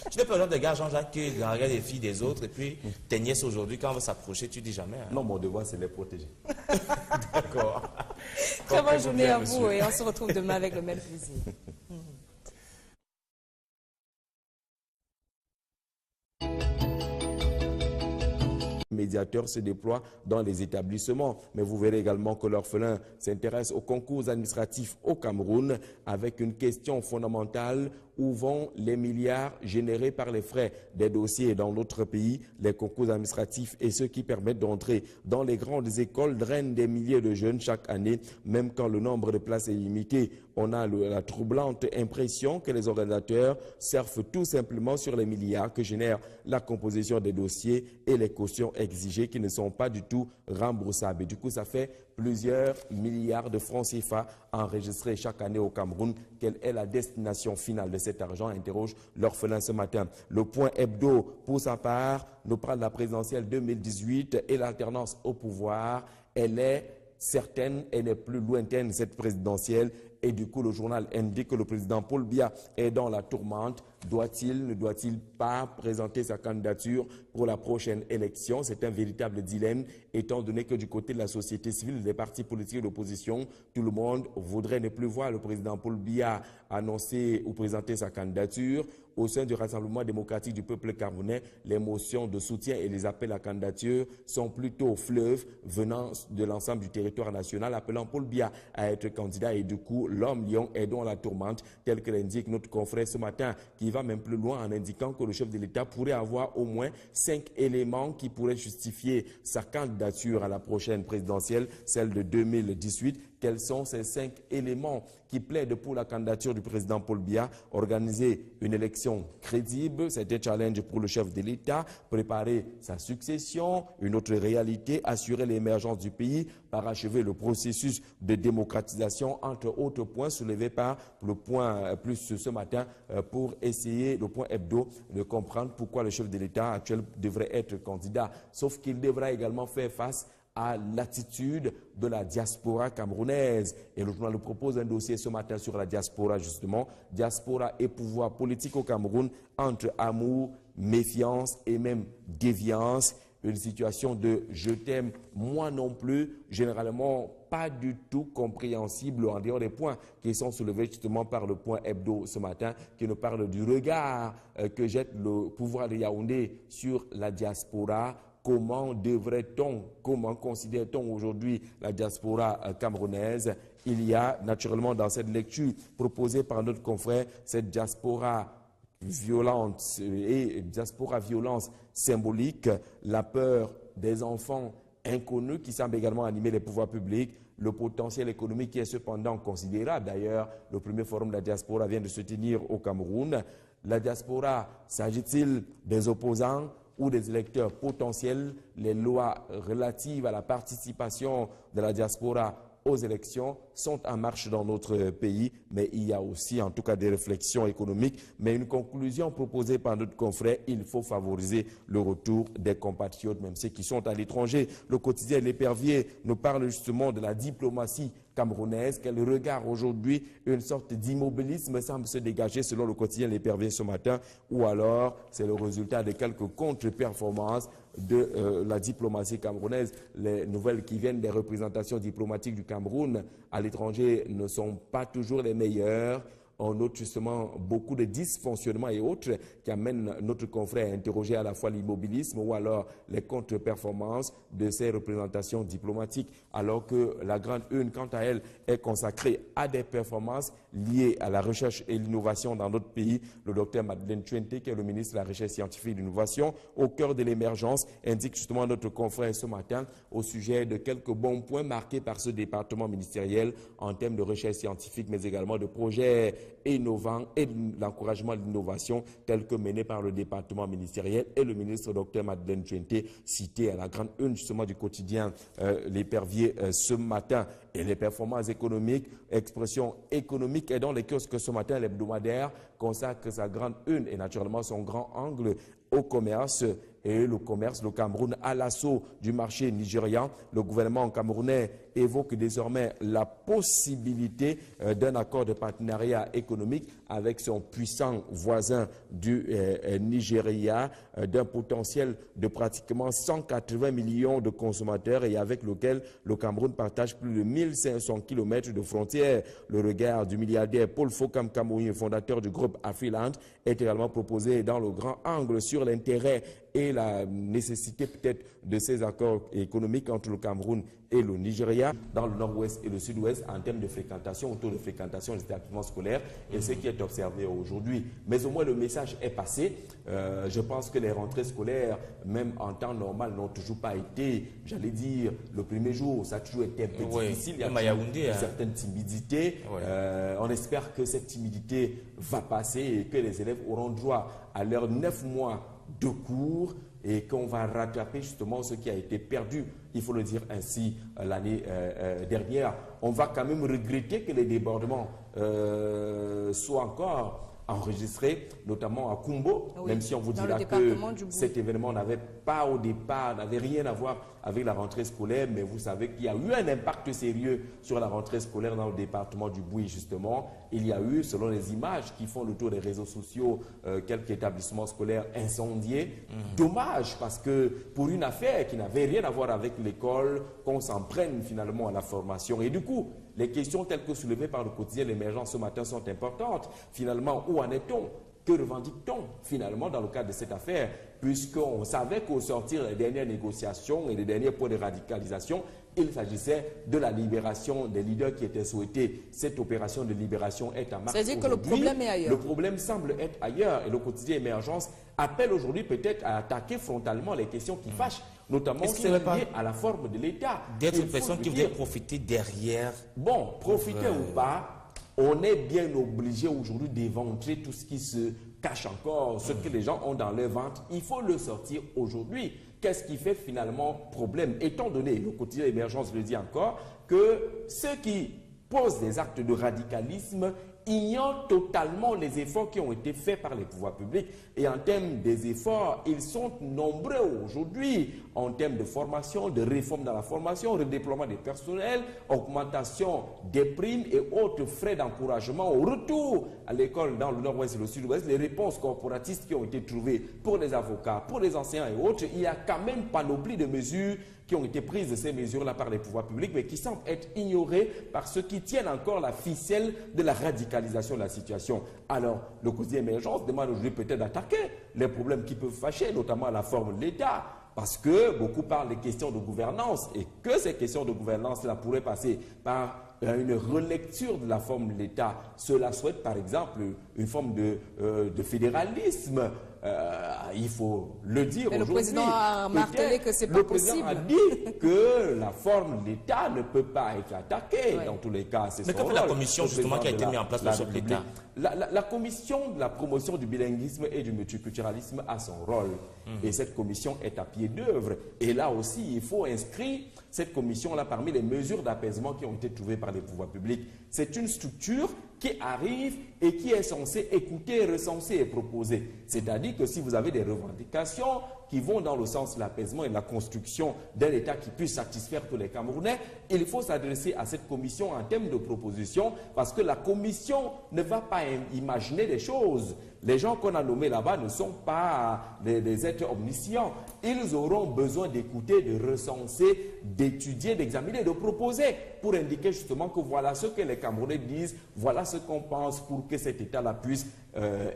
Speaker 2: Tu n'es pas le genre de gars, Jean-Jacques, qui draguait les filles des autres, et puis tes nièces aujourd'hui, quand on va s'approcher, tu dis jamais.
Speaker 3: Non, mon devoir, c'est les protéger.
Speaker 2: D'accord.
Speaker 4: Très bonne journée à vous, et on se retrouve demain avec le même plaisir.
Speaker 3: Médiateurs se déploient dans les établissements. Mais vous verrez également que l'orphelin s'intéresse aux concours administratifs au Cameroun avec une question fondamentale: où vont les milliards générés par les frais des dossiers dans l'autre pays? Les concours administratifs et ceux qui permettent d'entrer dans les grandes écoles drainent des milliers de jeunes chaque année, même quand le nombre de places est limité. On a la troublante impression que les organisateurs surfent tout simplement sur les milliards que génère la composition des dossiers et les cautions exigées qui ne sont pas du tout remboursables. Et du coup, ça fait plusieurs milliards de francs CFA enregistrés chaque année au Cameroun. Quelle est la destination finale de cet argent? Interroge l'orphelin ce matin. Le Point Hebdo, pour sa part, nous parle de la présidentielle 2018 et l'alternance au pouvoir. Elle est certaine, elle est plus lointaine, cette présidentielle. Et du coup, le journal indique que le président Paul Biya est dans la tourmente. Doit-il, ne doit-il pas présenter sa candidature pour la prochaine élection? C'est un véritable dilemme, étant donné que du côté de la société civile, des partis politiques d'opposition, tout le monde voudrait ne plus voir le président Paul Biya annoncer ou présenter sa candidature. Au sein du Rassemblement démocratique du peuple camerounais, les motions de soutien et les appels à candidature sont plutôt fleuves venant de l'ensemble du territoire national, appelant Paul Biya à être candidat. Et du coup, l'homme lion est dans la tourmente, tel que l'indique notre confrère ce matin, qui va même plus loin en indiquant que le chef de l'État pourrait avoir au moins 5 éléments qui pourraient justifier sa candidature à la prochaine présidentielle, celle de 2018. Quels sont ces 5 éléments qui plaident pour la candidature du président Paul Biya? Organiser une élection crédible, c'est un challenge pour le chef de l'État. Préparer sa succession, une autre réalité, assurer l'émergence du pays, parachever le processus de démocratisation, entre autres points soulevés par le Point Plus ce matin pour essayer, le Point Hebdo, de comprendre pourquoi le chef de l'État actuel devrait être candidat. Sauf qu'il devra également faire face à l'attitude de la diaspora camerounaise. Et le journal nous propose un dossier ce matin sur la diaspora, justement. Diaspora et pouvoir politique au Cameroun, entre amour, méfiance et même déviance. Une situation de « je t'aime, moi non plus », généralement pas du tout compréhensible en dehors des points qui sont soulevés justement par le point hebdo ce matin, qui nous parle du regard que jette le pouvoir de Yaoundé sur la diaspora. Comment devrait-on, comment considère-t-on aujourd'hui la diaspora camerounaise? Il y a naturellement dans cette lecture proposée par notre confrère cette diaspora violente et diaspora violence symbolique, la peur des enfants inconnus qui semble également animer les pouvoirs publics, le potentiel économique qui est cependant considérable. D'ailleurs, le premier forum de la diaspora vient de se tenir au Cameroun. La diaspora, s'agit-il des opposants ou des électeurs potentiels? Les lois relatives à la participation de la diaspora aux élections sont en marche dans notre pays, mais il y a aussi en tout cas des réflexions économiques. Mais une conclusion proposée par notre confrère, il faut favoriser le retour des compatriotes, même ceux qui sont à l'étranger. Le quotidien L'Épervier nous parle justement de la diplomatie camerounaise. Quel regard aujourd'hui? Une sorte d'immobilisme semble se dégager selon le quotidien L'Épervier ce matin, ou alors c'est le résultat de quelques contre-performances de la diplomatie camerounaise. Les nouvelles qui viennent des représentations diplomatiques du Cameroun à l'étranger ne sont pas toujours les meilleures. On note justement beaucoup de dysfonctionnements et autres qui amènent notre confrère à interroger à la fois l'immobilisme ou alors les contre-performances de ces représentations diplomatiques, alors que la grande une, quant à elle, est consacrée à des performances liées à la recherche et l'innovation dans notre pays. Le docteur Madeleine Tuente, qui est le ministre de la Recherche scientifique et de l'innovation, au cœur de l'émergence, indique justement notre confrère ce matin au sujet de quelques bons points marqués par ce département ministériel en termes de recherche scientifique, mais également de projets innovants et l'encouragement de l'innovation tel que mené par le département ministériel et le ministre Dr Madeleine Tuente, cité à la grande une justement du quotidien L'Épervier ce matin. Et les performances économiques, expression économique, et dans les kiosques ce matin, l'hebdomadaire consacre sa grande une et naturellement son grand angle au commerce. Et le commerce, le Cameroun à l'assaut du marché nigérian. Le gouvernement camerounais évoque désormais la possibilité d'un accord de partenariat économique avec son puissant voisin du Nigeria, d'un potentiel de pratiquement 180 millions de consommateurs et avec lequel le Cameroun partage plus de 1500 km de frontières. Le regard du milliardaire Paul Fokam Kamoui, fondateur du groupe Afriland, est également proposé dans le grand angle sur l'intérêt et la nécessité peut-être de ces accords économiques entre le Cameroun et le Nigeria, dans le nord-ouest et le sud-ouest, en termes de fréquentation, autour de fréquentation des établissements scolaires, et ce qui est observé aujourd'hui. Mais au moins le message est passé. Je pense que les rentrées scolaires, même en temps normal, n'ont toujours pas été, j'allais dire, le premier jour. Ça a toujours été un peu difficile. Il y a une certaine timidité. On espère que cette timidité va passer et que les élèves auront droit à leurs 9 mois de cours et qu'on va rattraper justement ce qui a été perdu, il faut le dire ainsi, l'année dernière. On va quand même regretter que les débordements soient encore enregistrés, notamment à Kumbo, même si on vous dira que cet événement n'avait pas au départ, n'avait rien à voir avec la rentrée scolaire, mais vous savez qu'il y a eu un impact sérieux sur la rentrée scolaire dans le département du Bouy, justement. Il y a eu, selon les images qui font le tour des réseaux sociaux, quelques établissements scolaires incendiés. Dommage, parce que pour une affaire qui n'avait rien à voir avec l'école, qu'on s'en prenne finalement à la formation. Et du coup, les questions telles que soulevées par le quotidien L'Émergence ce matin sont importantes. Finalement, où en est-on? Que revendique-t-on finalement dans le cadre de cette affaire? Puisqu'on savait qu'au sortir des dernières négociations et des derniers points de radicalisation, il s'agissait de la libération des leaders qui étaient souhaités. Cette opération de libération est en marche.
Speaker 4: C'est-à-dire que le problème est ailleurs.
Speaker 3: Le problème semble être ailleurs. Et le quotidien Émergence appelle aujourd'hui peut-être à attaquer frontalement les questions qui fâchent, notamment celles liées à la forme de l'État.
Speaker 2: D'être une personne qui voudrait profiter derrière.
Speaker 3: Bon, profiter ou pas, on est bien obligé aujourd'hui d'éventrer tout ce qui se cache encore, ce que les gens ont dans leur ventre. Il faut le sortir aujourd'hui. Qu'est-ce qui fait finalement problème? Étant donné, le quotidien Émergence le dit encore, que ceux qui posent des actes de radicalisme ignorent totalement les efforts qui ont été faits par les pouvoirs publics. Et en termes des efforts, ils sont nombreux aujourd'hui en termes de formation, de réforme dans la formation, redéploiement des personnels, augmentation des primes et autres frais d'encouragement au retour à l'école dans le nord-ouest et le sud-ouest, les réponses corporatistes qui ont été trouvées pour les avocats, pour les enseignants et autres. Il y a quand même panoplie de mesures qui ont été prises de ces mesures-là par les pouvoirs publics, mais qui semblent être ignorées par ceux qui tiennent encore la ficelle de la radicalisation de la situation. Alors, le quotidien Émergence demande aujourd'hui peut-être d'attaquer les problèmes qui peuvent fâcher, notamment la forme de l'État, parce que beaucoup parlent des questions de gouvernance et que ces questions de gouvernance-là pourraient passer par une relecture de la forme de l'État. Cela souhaite par exemple une forme de fédéralisme. Il faut le dire aujourd'hui.
Speaker 4: Le président a martelé que ce n'est pas possible.
Speaker 3: Le président a dit que la forme de l'État ne peut pas être attaquée. Oui. Dans tous les cas, c'est
Speaker 2: mais que fait la commission justement qui a été mise en place sur l'État?
Speaker 3: La commission de la promotion du bilinguisme et du multiculturalisme a son rôle. Et cette commission est à pied d'œuvre. Et là aussi, il faut inscrire cette commission-là parmi les mesures d'apaisement qui ont été trouvées par les pouvoirs publics. C'est une structure qui arrive et qui est censée écouter, recenser et proposer. C'est-à-dire que si vous avez des revendications qui vont dans le sens de l'apaisement et de la construction d'un État qui puisse satisfaire tous les Camerounais, il faut s'adresser à cette commission en termes de proposition parce que la commission ne va pas imaginer des choses. Les gens qu'on a nommés là-bas ne sont pas des êtres omniscients. Ils auront besoin d'écouter, de recenser, d'étudier, d'examiner, de proposer pour indiquer justement que voilà ce que les Camerounais disent, voilà ce qu'on pense pour que cet État-là puisse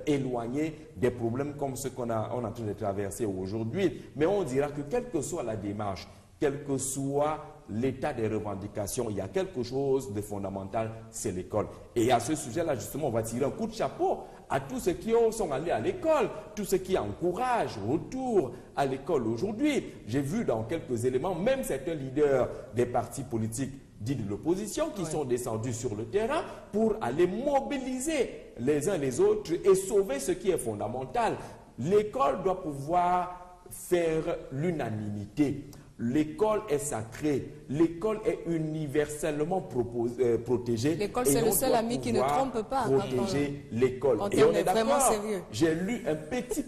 Speaker 3: éloigner des problèmes comme ceux qu'on est en train de traverser aujourd'hui. Mais on dira que quelle que soit la démarche, quel que soit l'état des revendications, il y a quelque chose de fondamental, c'est l'école. Et à ce sujet-là, justement, on va tirer un coup de chapeau à tous ceux qui sont allés à l'école, tous ceux qui encouragent retour à l'école aujourd'hui. J'ai vu dans quelques éléments, même certains leaders des partis politiques dits de l'opposition qui sont descendus sur le terrain pour aller mobiliser les uns les autres et sauver ce qui est fondamental. L'école doit pouvoir faire l'unanimité. L'école est sacrée, l'école est universellement protégée.
Speaker 4: L'école, c'est le seul ami qui ne trompe pas.
Speaker 3: Protéger l'école. Et on est d'accord. J'ai lu un petit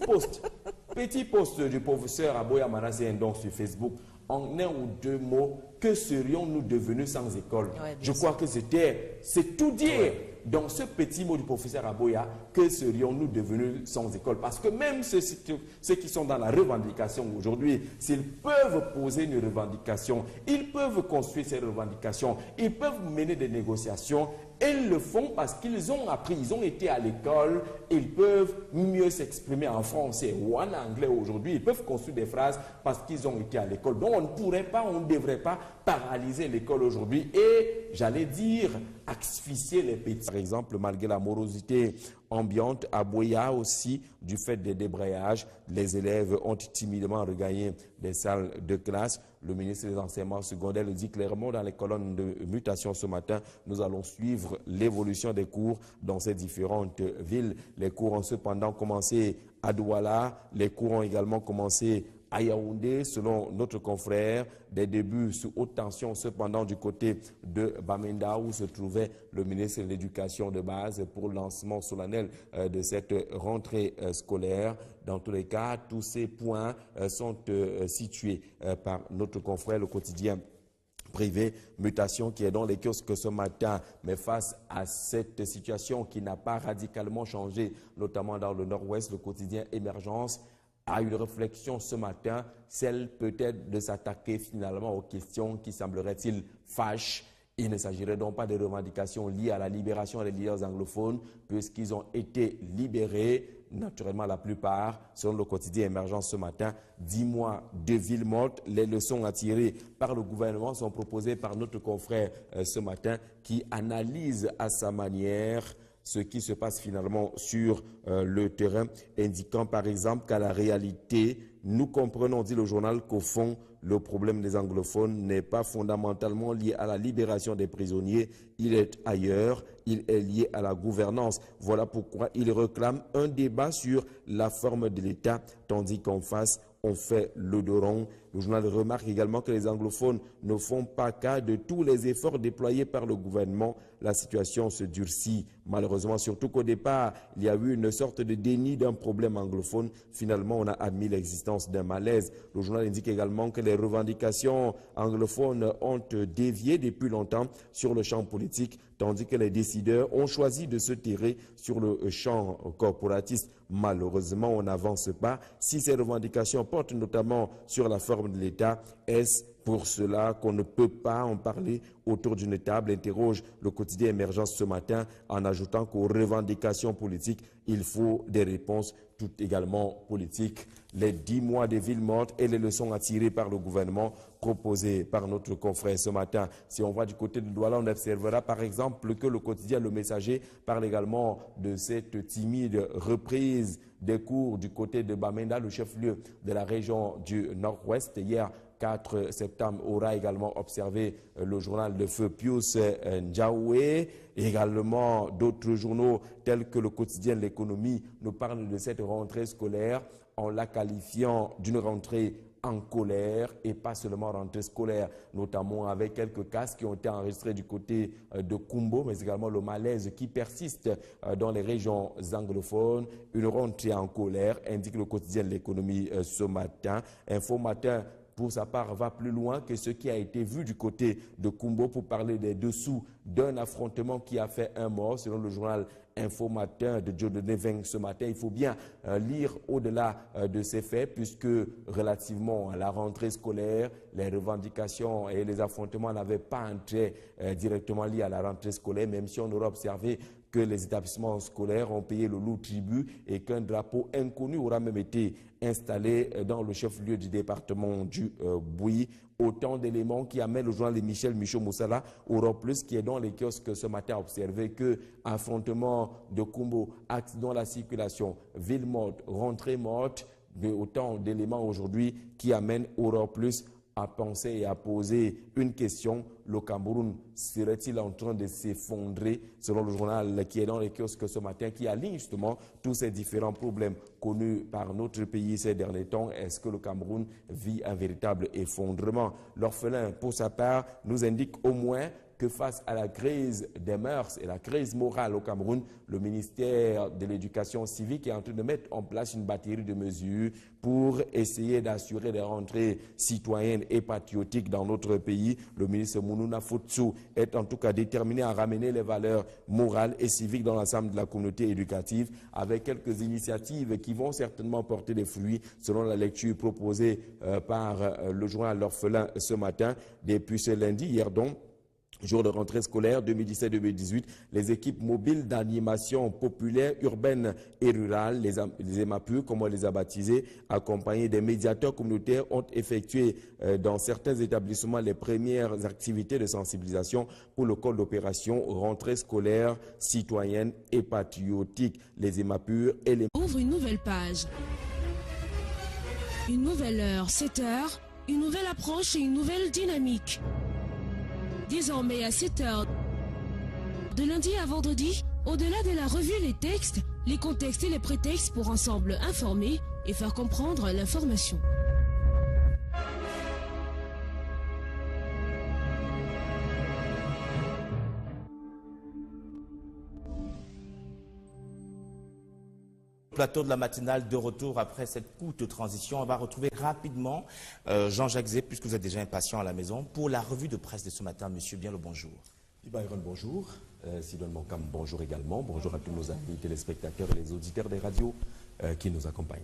Speaker 3: post du professeur Aboya Manassé Ndong sur Facebook. En un ou deux mots, que serions-nous devenus sans école? Je crois que c'est tout dire dans ce petit mot du professeur Aboya, que serions-nous devenus sans école? Parce que même ceux qui sont dans la revendication aujourd'hui, s'ils peuvent poser une revendication, ils peuvent construire ces revendications, ils peuvent mener des négociations, ils le font parce qu'ils ont appris, ils ont été à l'école, ils peuvent mieux s'exprimer en français ou en anglais aujourd'hui, ils peuvent construire des phrases parce qu'ils ont été à l'école. Donc on ne pourrait pas, on ne devrait pas paralyser l'école aujourd'hui et, j'allais dire, asphyxier les petits. Par exemple, malgré la morosité ambiante, à Boya aussi, du fait des débrayages, les élèves ont timidement regagné des salles de classe. Le ministre des Enseignements secondaires le dit clairement dans les colonnes de mutation ce matin. Nous allons suivre l'évolution des cours dans ces différentes villes. Les cours ont cependant commencé à Douala, les cours ont également commencé à Yaoundé, selon notre confrère, des débuts sous haute tension, cependant du côté de Bamenda, où se trouvait le ministre de l'Éducation de base pour le lancement solennel de cette rentrée scolaire. Dans tous les cas, tous ces points sont situés par notre confrère, le quotidien privé, mutation qui est dans les kiosques ce matin. Mais face à cette situation qui n'a pas radicalement changé, notamment dans le nord-ouest, le quotidien Émergence a une réflexion ce matin, celle peut-être de s'attaquer finalement aux questions qui sembleraient-il fâchent. Il ne s'agirait donc pas de revendications liées à la libération des leaders anglophones, puisqu'ils ont été libérés, naturellement la plupart, selon le quotidien Émergence ce matin. 10 mois de ville morte, les leçons à tirer par le gouvernement sont proposées par notre confrère ce matin, qui analyse à sa manière ce qui se passe finalement sur le terrain, indiquant par exemple qu'à la réalité, nous comprenons, dit le journal, qu'au fond, le problème des anglophones n'est pas fondamentalement lié à la libération des prisonniers, il est ailleurs, il est lié à la gouvernance. Voilà pourquoi il réclame un débat sur la forme de l'État, tandis qu'en face, on fait le dos rond Le journal remarque également que les anglophones ne font pas cas de tous les efforts déployés par le gouvernement. La situation se durcit malheureusement, surtout qu'au départ, il y a eu une sorte de déni d'un problème anglophone. Finalement, on a admis l'existence d'un malaise. Le journal indique également que les revendications anglophones ont dévié depuis longtemps sur le champ politique, tandis que les décideurs ont choisi de se terrer sur le champ corporatiste. Malheureusement, on n'avance pas. Si ces revendications portent notamment sur la forme de l'État, est-ce pour cela qu'on ne peut pas en parler autour d'une table, interroge le quotidien Émergence ce matin en ajoutant qu'aux revendications politiques, il faut des réponses toutes également politiques. Les 10 mois des villes mortes et les leçons à tirer par le gouvernement proposées par notre confrère ce matin. Si on va du côté de Douala, on observera par exemple que le quotidien Le Messager parle également de cette timide reprise des cours du côté de Bamenda, le chef-lieu de la région du Nord-Ouest. Hier, 4 septembre, aura également observé le journal de feu Pius Ndiaoué. Également, d'autres journaux tels que le quotidien de l'économie nous parlent de cette rentrée scolaire en la qualifiant d'une rentrée en colère et pas seulement rentrée scolaire, notamment avec quelques cas qui ont été enregistrés du côté de Kumbo, mais également le malaise qui persiste dans les régions anglophones. Une rentrée en colère, indique le quotidien de l'économie ce matin. Info Matin, pour sa part, va plus loin que ce qui a été vu du côté de Kumbo pour parler des dessous d'un affrontement qui a fait un mort, selon le journal Info Matin de Joe de Neveng ce matin. Il faut bien lire au-delà de ces faits, puisque relativement à la rentrée scolaire, les revendications et les affrontements n'avaient pas un trait directement lié à la rentrée scolaire, même si on aurait observé que les établissements scolaires ont payé le lourd tribut et qu'un drapeau inconnu aura même été installé dans le chef-lieu du département du Bouy. Autant d'éléments qui amènent le journal de Michel Moussala au plus qui est dans les kiosques ce matin à observer que affrontement de Kumbo, accident de la circulation, ville morte, rentrée morte, mais autant d'éléments aujourd'hui qui amènent au plus à penser et à poser une question. Le Cameroun serait-il en train de s'effondrer, selon le journal qui est dans les kiosques ce matin, qui aligne justement tous ces différents problèmes connus par notre pays ces derniers temps? Est-ce que le Cameroun vit un véritable effondrement? L'orphelin, pour sa part, nous indique au moins que face à la crise des mœurs et la crise morale au Cameroun, le ministère de l'Éducation civique est en train de mettre en place une batterie de mesures pour essayer d'assurer des rentrées citoyennes et patriotiques dans notre pays. Le ministre Mounouna Futsu est en tout cas déterminé à ramener les valeurs morales et civiques dans l'ensemble de la communauté éducative, avec quelques initiatives qui vont certainement porter des fruits, selon la lecture proposée par le journal L'Orphelin ce matin. Depuis ce lundi, hier donc, jour de rentrée scolaire 2017-2018, les équipes mobiles d'animation populaire, urbaine et rurale, les EMAPU, comme on les a baptisées, accompagnés des médiateurs communautaires, ont effectué dans certains établissements les premières activités de sensibilisation pour le code d'opération rentrée scolaire citoyenne et patriotique. Les EMAPU et les...
Speaker 1: Ouvre une nouvelle page. Une nouvelle heure, 7 heures, une nouvelle approche et une nouvelle dynamique. Désormais à 7 heures, de lundi à vendredi, au-delà de la revue Les Textes, les contextes et les prétextes pour ensemble informer et faire comprendre l'information.
Speaker 2: Plateau de la matinale de retour après cette courte transition. On va retrouver rapidement Jean-Jacques Zé, puisque vous êtes déjà impatient à la maison, pour la revue de presse de ce matin. Monsieur, bien le bonjour.
Speaker 3: Byron, bonjour. Sidon Monkam, bonjour également. Bonjour à tous nos amis téléspectateurs et les auditeurs des radios qui nous accompagnent.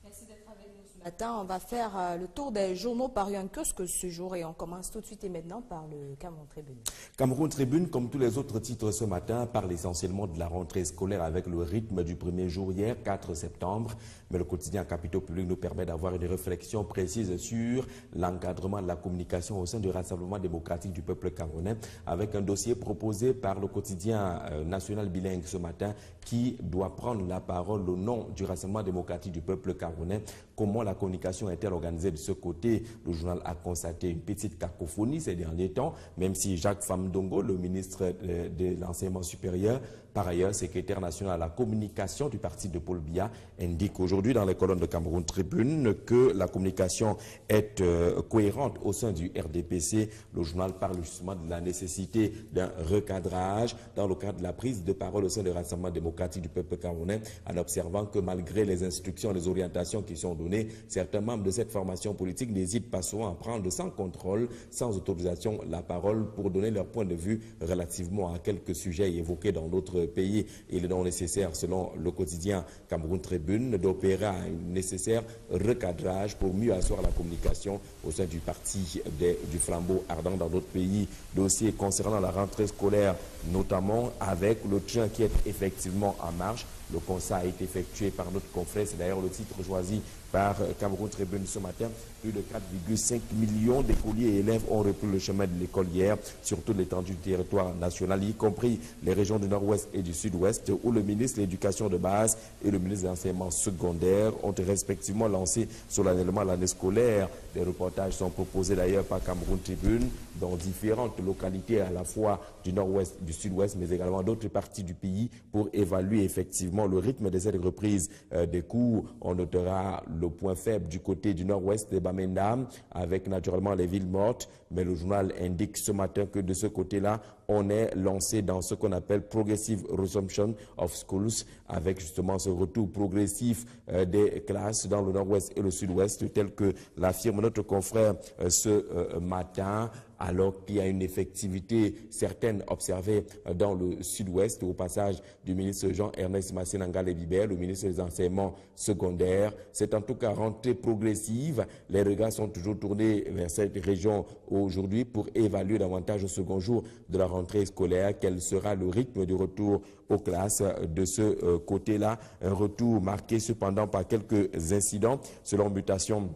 Speaker 4: Merci d'être avec nous ce matin. On va faire le tour des journaux parus en kiosque ce jour et on commence tout de suite et maintenant par le Cameroun Tribune.
Speaker 3: Cameroun Tribune, comme tous les autres titres ce matin, parle essentiellement de la rentrée scolaire avec le rythme du premier jour hier, 4 septembre. Mais le quotidien Capitaux Public nous permet d'avoir une réflexion précise sur l'encadrement de la communication au sein du Rassemblement démocratique du peuple camerounais, avec un dossier proposé par le quotidien national bilingue ce matin qui doit prendre la parole au nom du Rassemblement démocratique du peuple camerounais. Comment la la communication interorganisée de ce côté, le journal a constaté une petite cacophonie ces derniers temps, même si Jacques Famdongo, le ministre de l'Enseignement supérieur, par ailleurs secrétaire national à la communication du parti de Paul Biya, indique aujourd'hui dans les colonnes de Cameroun Tribune que la communication est cohérente au sein du RDPC. Le journal parle justement de la nécessité d'un recadrage dans le cadre de la prise de parole au sein du Rassemblement démocratique du peuple camerounais, en observant que malgré les instructions, les orientations qui sont données, certains membres de cette formation politique n'hésitent pas souvent à prendre sans contrôle, sans autorisation, la parole pour donner leur point de vue relativement à quelques sujets évoqués dans d'autres pays. Il est donc nécessaire, selon le quotidien Cameroun Tribune, d'opérer un nécessaire recadrage pour mieux asseoir la communication au sein du parti du flambeau ardent dans d'autres pays. Dossier concernant la rentrée scolaire, notamment avec le train qui est effectivement en marche. Le constat a été effectué par notre confrère, c'est d'ailleurs le titre choisi par Cameroun Tribune ce matin. Plus de 4,5 millions d'écoliers et élèves ont repris le chemin de l'école hier sur toute l'étendue du territoire national, y compris les régions du nord-ouest et du sud-ouest, où le ministre de l'Éducation de base et le ministre de l'Enseignement secondaire ont respectivement lancé solennellement l'année scolaire. Des reportages sont proposés d'ailleurs par Cameroun Tribune dans différentes localités à la fois du nord-ouest, du sud-ouest, mais également d'autres parties du pays pour évaluer effectivement le rythme de cette reprise des cours. On notera le point faible du côté du nord-ouest de Bamenda, avec naturellement les villes mortes, mais le journal indique ce matin que de ce côté-là, on est lancé dans ce qu'on appelle Progressive Resumption of Schools, avec justement ce retour progressif des classes dans le nord-ouest et le sud-ouest, tel que l'affirme notre confrère ce matin, alors qu'il y a une effectivité certaine observée dans le sud-ouest au passage du ministre Jean-Ernest Massénangale-Bibert, le ministre des Enseignements secondaires. C'est en tout cas rentrée progressive. Les regards sont toujours tournés vers cette région aujourd'hui pour évaluer davantage au second jour de la rentrée scolaire quel sera le rythme du retour aux classes de ce côté-là. Un retour marqué cependant par quelques incidents selon mutation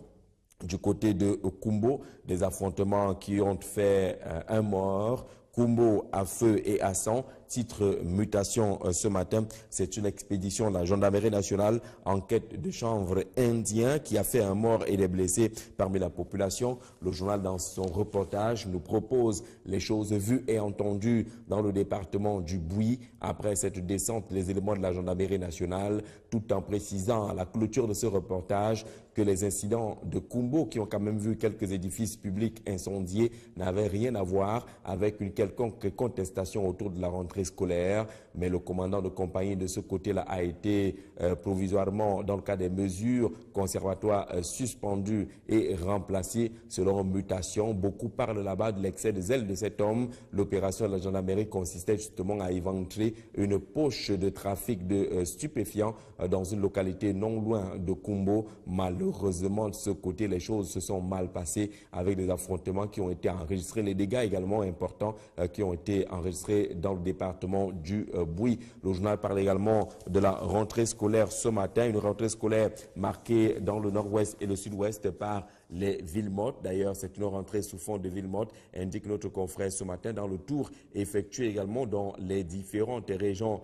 Speaker 3: du côté de Kumbo, des affrontements qui ont fait un mort. Kumbo à feu et à sang, titre mutation ce matin. C'est une expédition de la gendarmerie nationale en quête de chanvre indien qui a fait un mort et des blessés parmi la population. Le journal, dans son reportage, nous propose les choses vues et entendues dans le département du Bouy après cette descente, les éléments de la gendarmerie nationale, tout en précisant à la clôture de ce reportage que les incidents de Kumbo, qui ont quand même vu quelques édifices publics incendiés, n'avaient rien à voir avec une quelconque contestation autour de la rentrée scolaire. Mais le commandant de compagnie de ce côté-là a été provisoirement, dans le cas des mesures conservatoires, suspendu et remplacé selon mutation. Beaucoup parlent là-bas de l'excès de zèle de cet homme. L'opération de la gendarmerie consistait justement à éventrer une poche de trafic de stupéfiants dans une localité non loin de Kumbo. Malheureusement, de ce côté, les choses se sont mal passées avec des affrontements qui ont été enregistrés. Les dégâts également importants qui ont été enregistrés dans le département du Bouy. Le journal parle également de la rentrée scolaire ce matin, une rentrée scolaire marquée dans le nord-ouest et le sud-ouest par les villes mortes. D'ailleurs, c'est une rentrée sous fond de villes mortes, indique notre confrère ce matin, dans le tour effectué également dans les différentes régions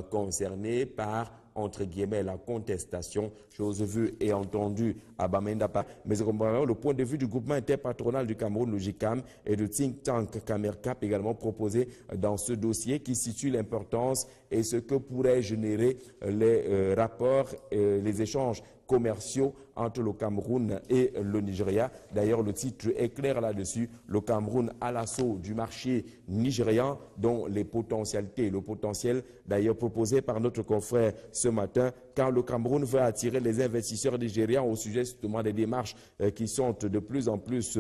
Speaker 3: concernées par, entre guillemets, la contestation, chose vue et entendue à Bamenda. Mais le point de vue du groupement interpatronal du Cameroun, le GICAM, et du think tank Camercap également proposé dans ce dossier qui situe l'importance et ce que pourraient générer les rapports, les échanges commerciaux entre le Cameroun et le Nigeria. D'ailleurs, le titre est clair là-dessus. Le Cameroun à l'assaut du marché nigérian, dont les potentialités, le potentiel d'ailleurs proposé par notre confrère ce matin, quand le Cameroun veut attirer les investisseurs nigérians au sujet justement des démarches qui sont de plus en plus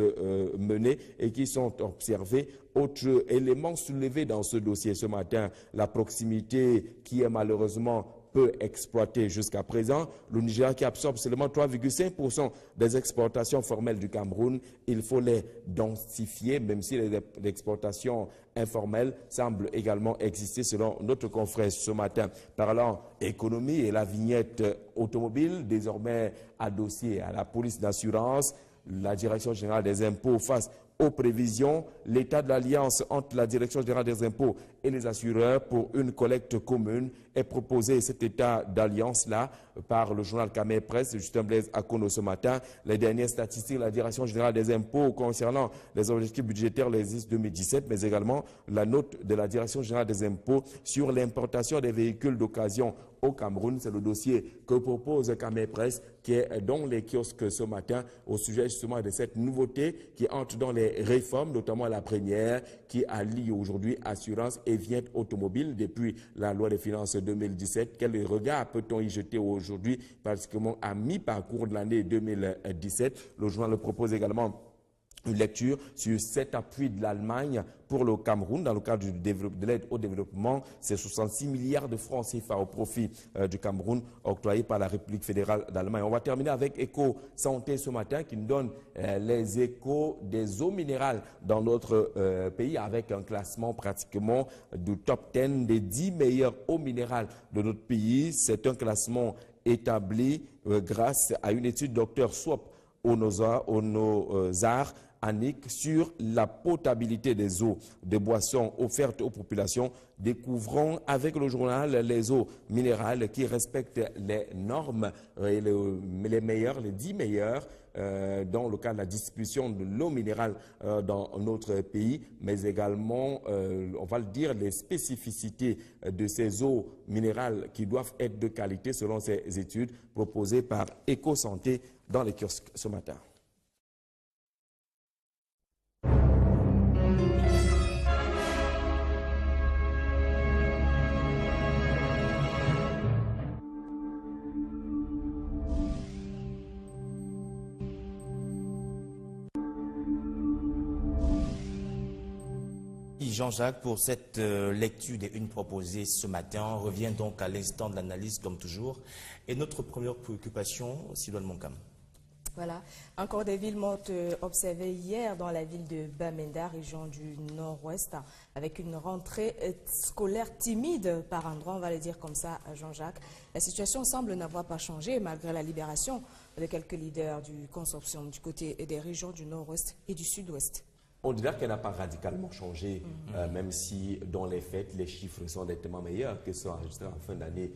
Speaker 3: menées et qui sont observées. Autre élément soulevé dans ce dossier ce matin, la proximité qui est malheureusement peu exploité jusqu'à présent. Le Nigeria qui absorbe seulement 3,5% des exportations formelles du Cameroun. Il faut les densifier, même si les exportations informelles semblent également exister selon notre confrère ce matin. Parlant économie et la vignette automobile, désormais adossée à la police d'assurance, la Direction générale des impôts face aux prévisions, l'état de l'alliance entre la Direction générale des impôts et les assureurs pour une collecte commune est proposé. Cet état d'alliance-là par le journal Khmer Presse, Justin Blaise Akono ce matin. Les dernières statistiques de la Direction générale des impôts concernant les objectifs budgétaires l'existe 2017, mais également la note de la Direction générale des impôts sur l'importation des véhicules d'occasion au Cameroun. C'est le dossier que propose Khmer Presse qui est dans les kiosques ce matin au sujet justement de cette nouveauté qui entre dans les réformes, notamment la première qui allie aujourd'hui assurance et viette automobile depuis la loi des finances 2017. Quel regard peut-on y jeter aujourd'hui, particulièrement à mi-parcours de l'année 2017? Le journal le propose également une lecture sur cet appui de l'Allemagne pour le Cameroun dans le cadre de l'aide au développement. C'est 66 milliards de francs CFA au profit du Cameroun octroyés par la République fédérale d'Allemagne. On va terminer avec Eco Santé ce matin qui nous donne les échos des eaux minérales dans notre pays avec un classement pratiquement du top 10 des 10 meilleures eaux minérales de notre pays. C'est un classement établi grâce à une étude Dr Swap Onozar Annick sur la potabilité des eaux de boissons offertes aux populations. Découvrons avec le journal les eaux minérales qui respectent les normes et les meilleures, les 10 meilleures dans le cas de la distribution de l'eau minérale dans notre pays, mais également, on va le dire, les spécificités de ces eaux minérales qui doivent être de qualité selon ces études proposées par EcoSanté dans les kiosques ce matin.
Speaker 2: Jean-Jacques, pour cette lecture des unes proposées ce matin, on revient donc à l'instant de l'analyse comme toujours. Et notre première préoccupation, Sidoine Monkam.
Speaker 4: Voilà, encore des villes mortes observées hier dans la ville de Bamenda, région du Nord-Ouest, avec une rentrée scolaire timide par endroits, on va le dire comme ça, Jean-Jacques. La situation semble n'avoir pas changé malgré la libération de quelques leaders du consortium du côté des régions du Nord-Ouest et du Sud-Ouest.
Speaker 3: On dirait qu'elle n'a pas radicalement changé, même si dans les faits, les chiffres sont nettement meilleurs que ceux enregistrés en fin d'année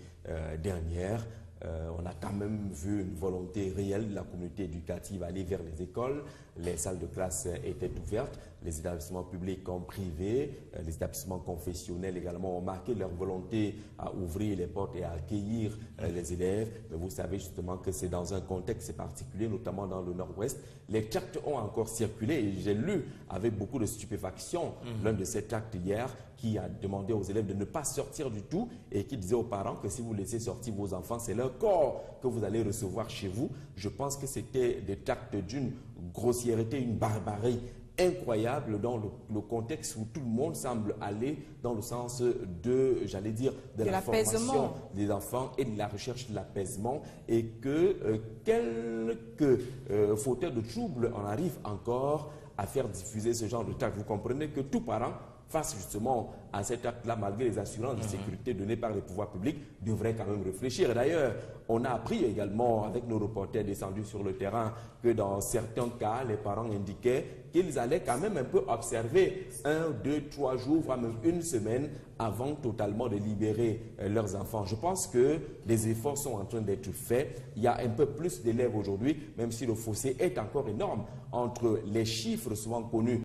Speaker 3: dernière. On a quand même vu une volonté réelle de la communauté éducative à aller vers les écoles. Les salles de classe étaient ouvertes. Les établissements publics comme privés, les établissements confessionnels également ont marqué leur volonté à ouvrir les portes et à accueillir les élèves. Mais vous savez justement que c'est dans un contexte particulier, notamment dans le Nord-Ouest. Les tracts ont encore circulé et j'ai lu avec beaucoup de stupéfaction l'un de ces tracts hier qui a demandé aux élèves de ne pas sortir du tout et qui disait aux parents que si vous laissez sortir vos enfants, c'est leur corps que vous allez recevoir chez vous. Je pense que c'était des tracts d'une grossièreté, une barbarie incroyable dans le contexte où tout le monde semble aller dans le sens de, j'allais dire, de la formation des enfants et de la recherche de l'apaisement et que quelques fauteurs de troubles en arrivent encore à faire diffuser ce genre de tracts. Vous comprenez que tout parent face justement à cet acte-là, malgré les assurances de sécurité données par les pouvoirs publics, devrait quand même réfléchir. Et d'ailleurs, on a appris également avec nos reporters descendus sur le terrain que dans certains cas, les parents indiquaient qu'ils allaient quand même un peu observer 1, 2, 3 jours, voire même une semaine avant totalement de libérer leurs enfants. Je pense que les efforts sont en train d'être faits. Il y a un peu plus d'élèves aujourd'hui, même si le fossé est encore énorme entre les chiffres souvent connus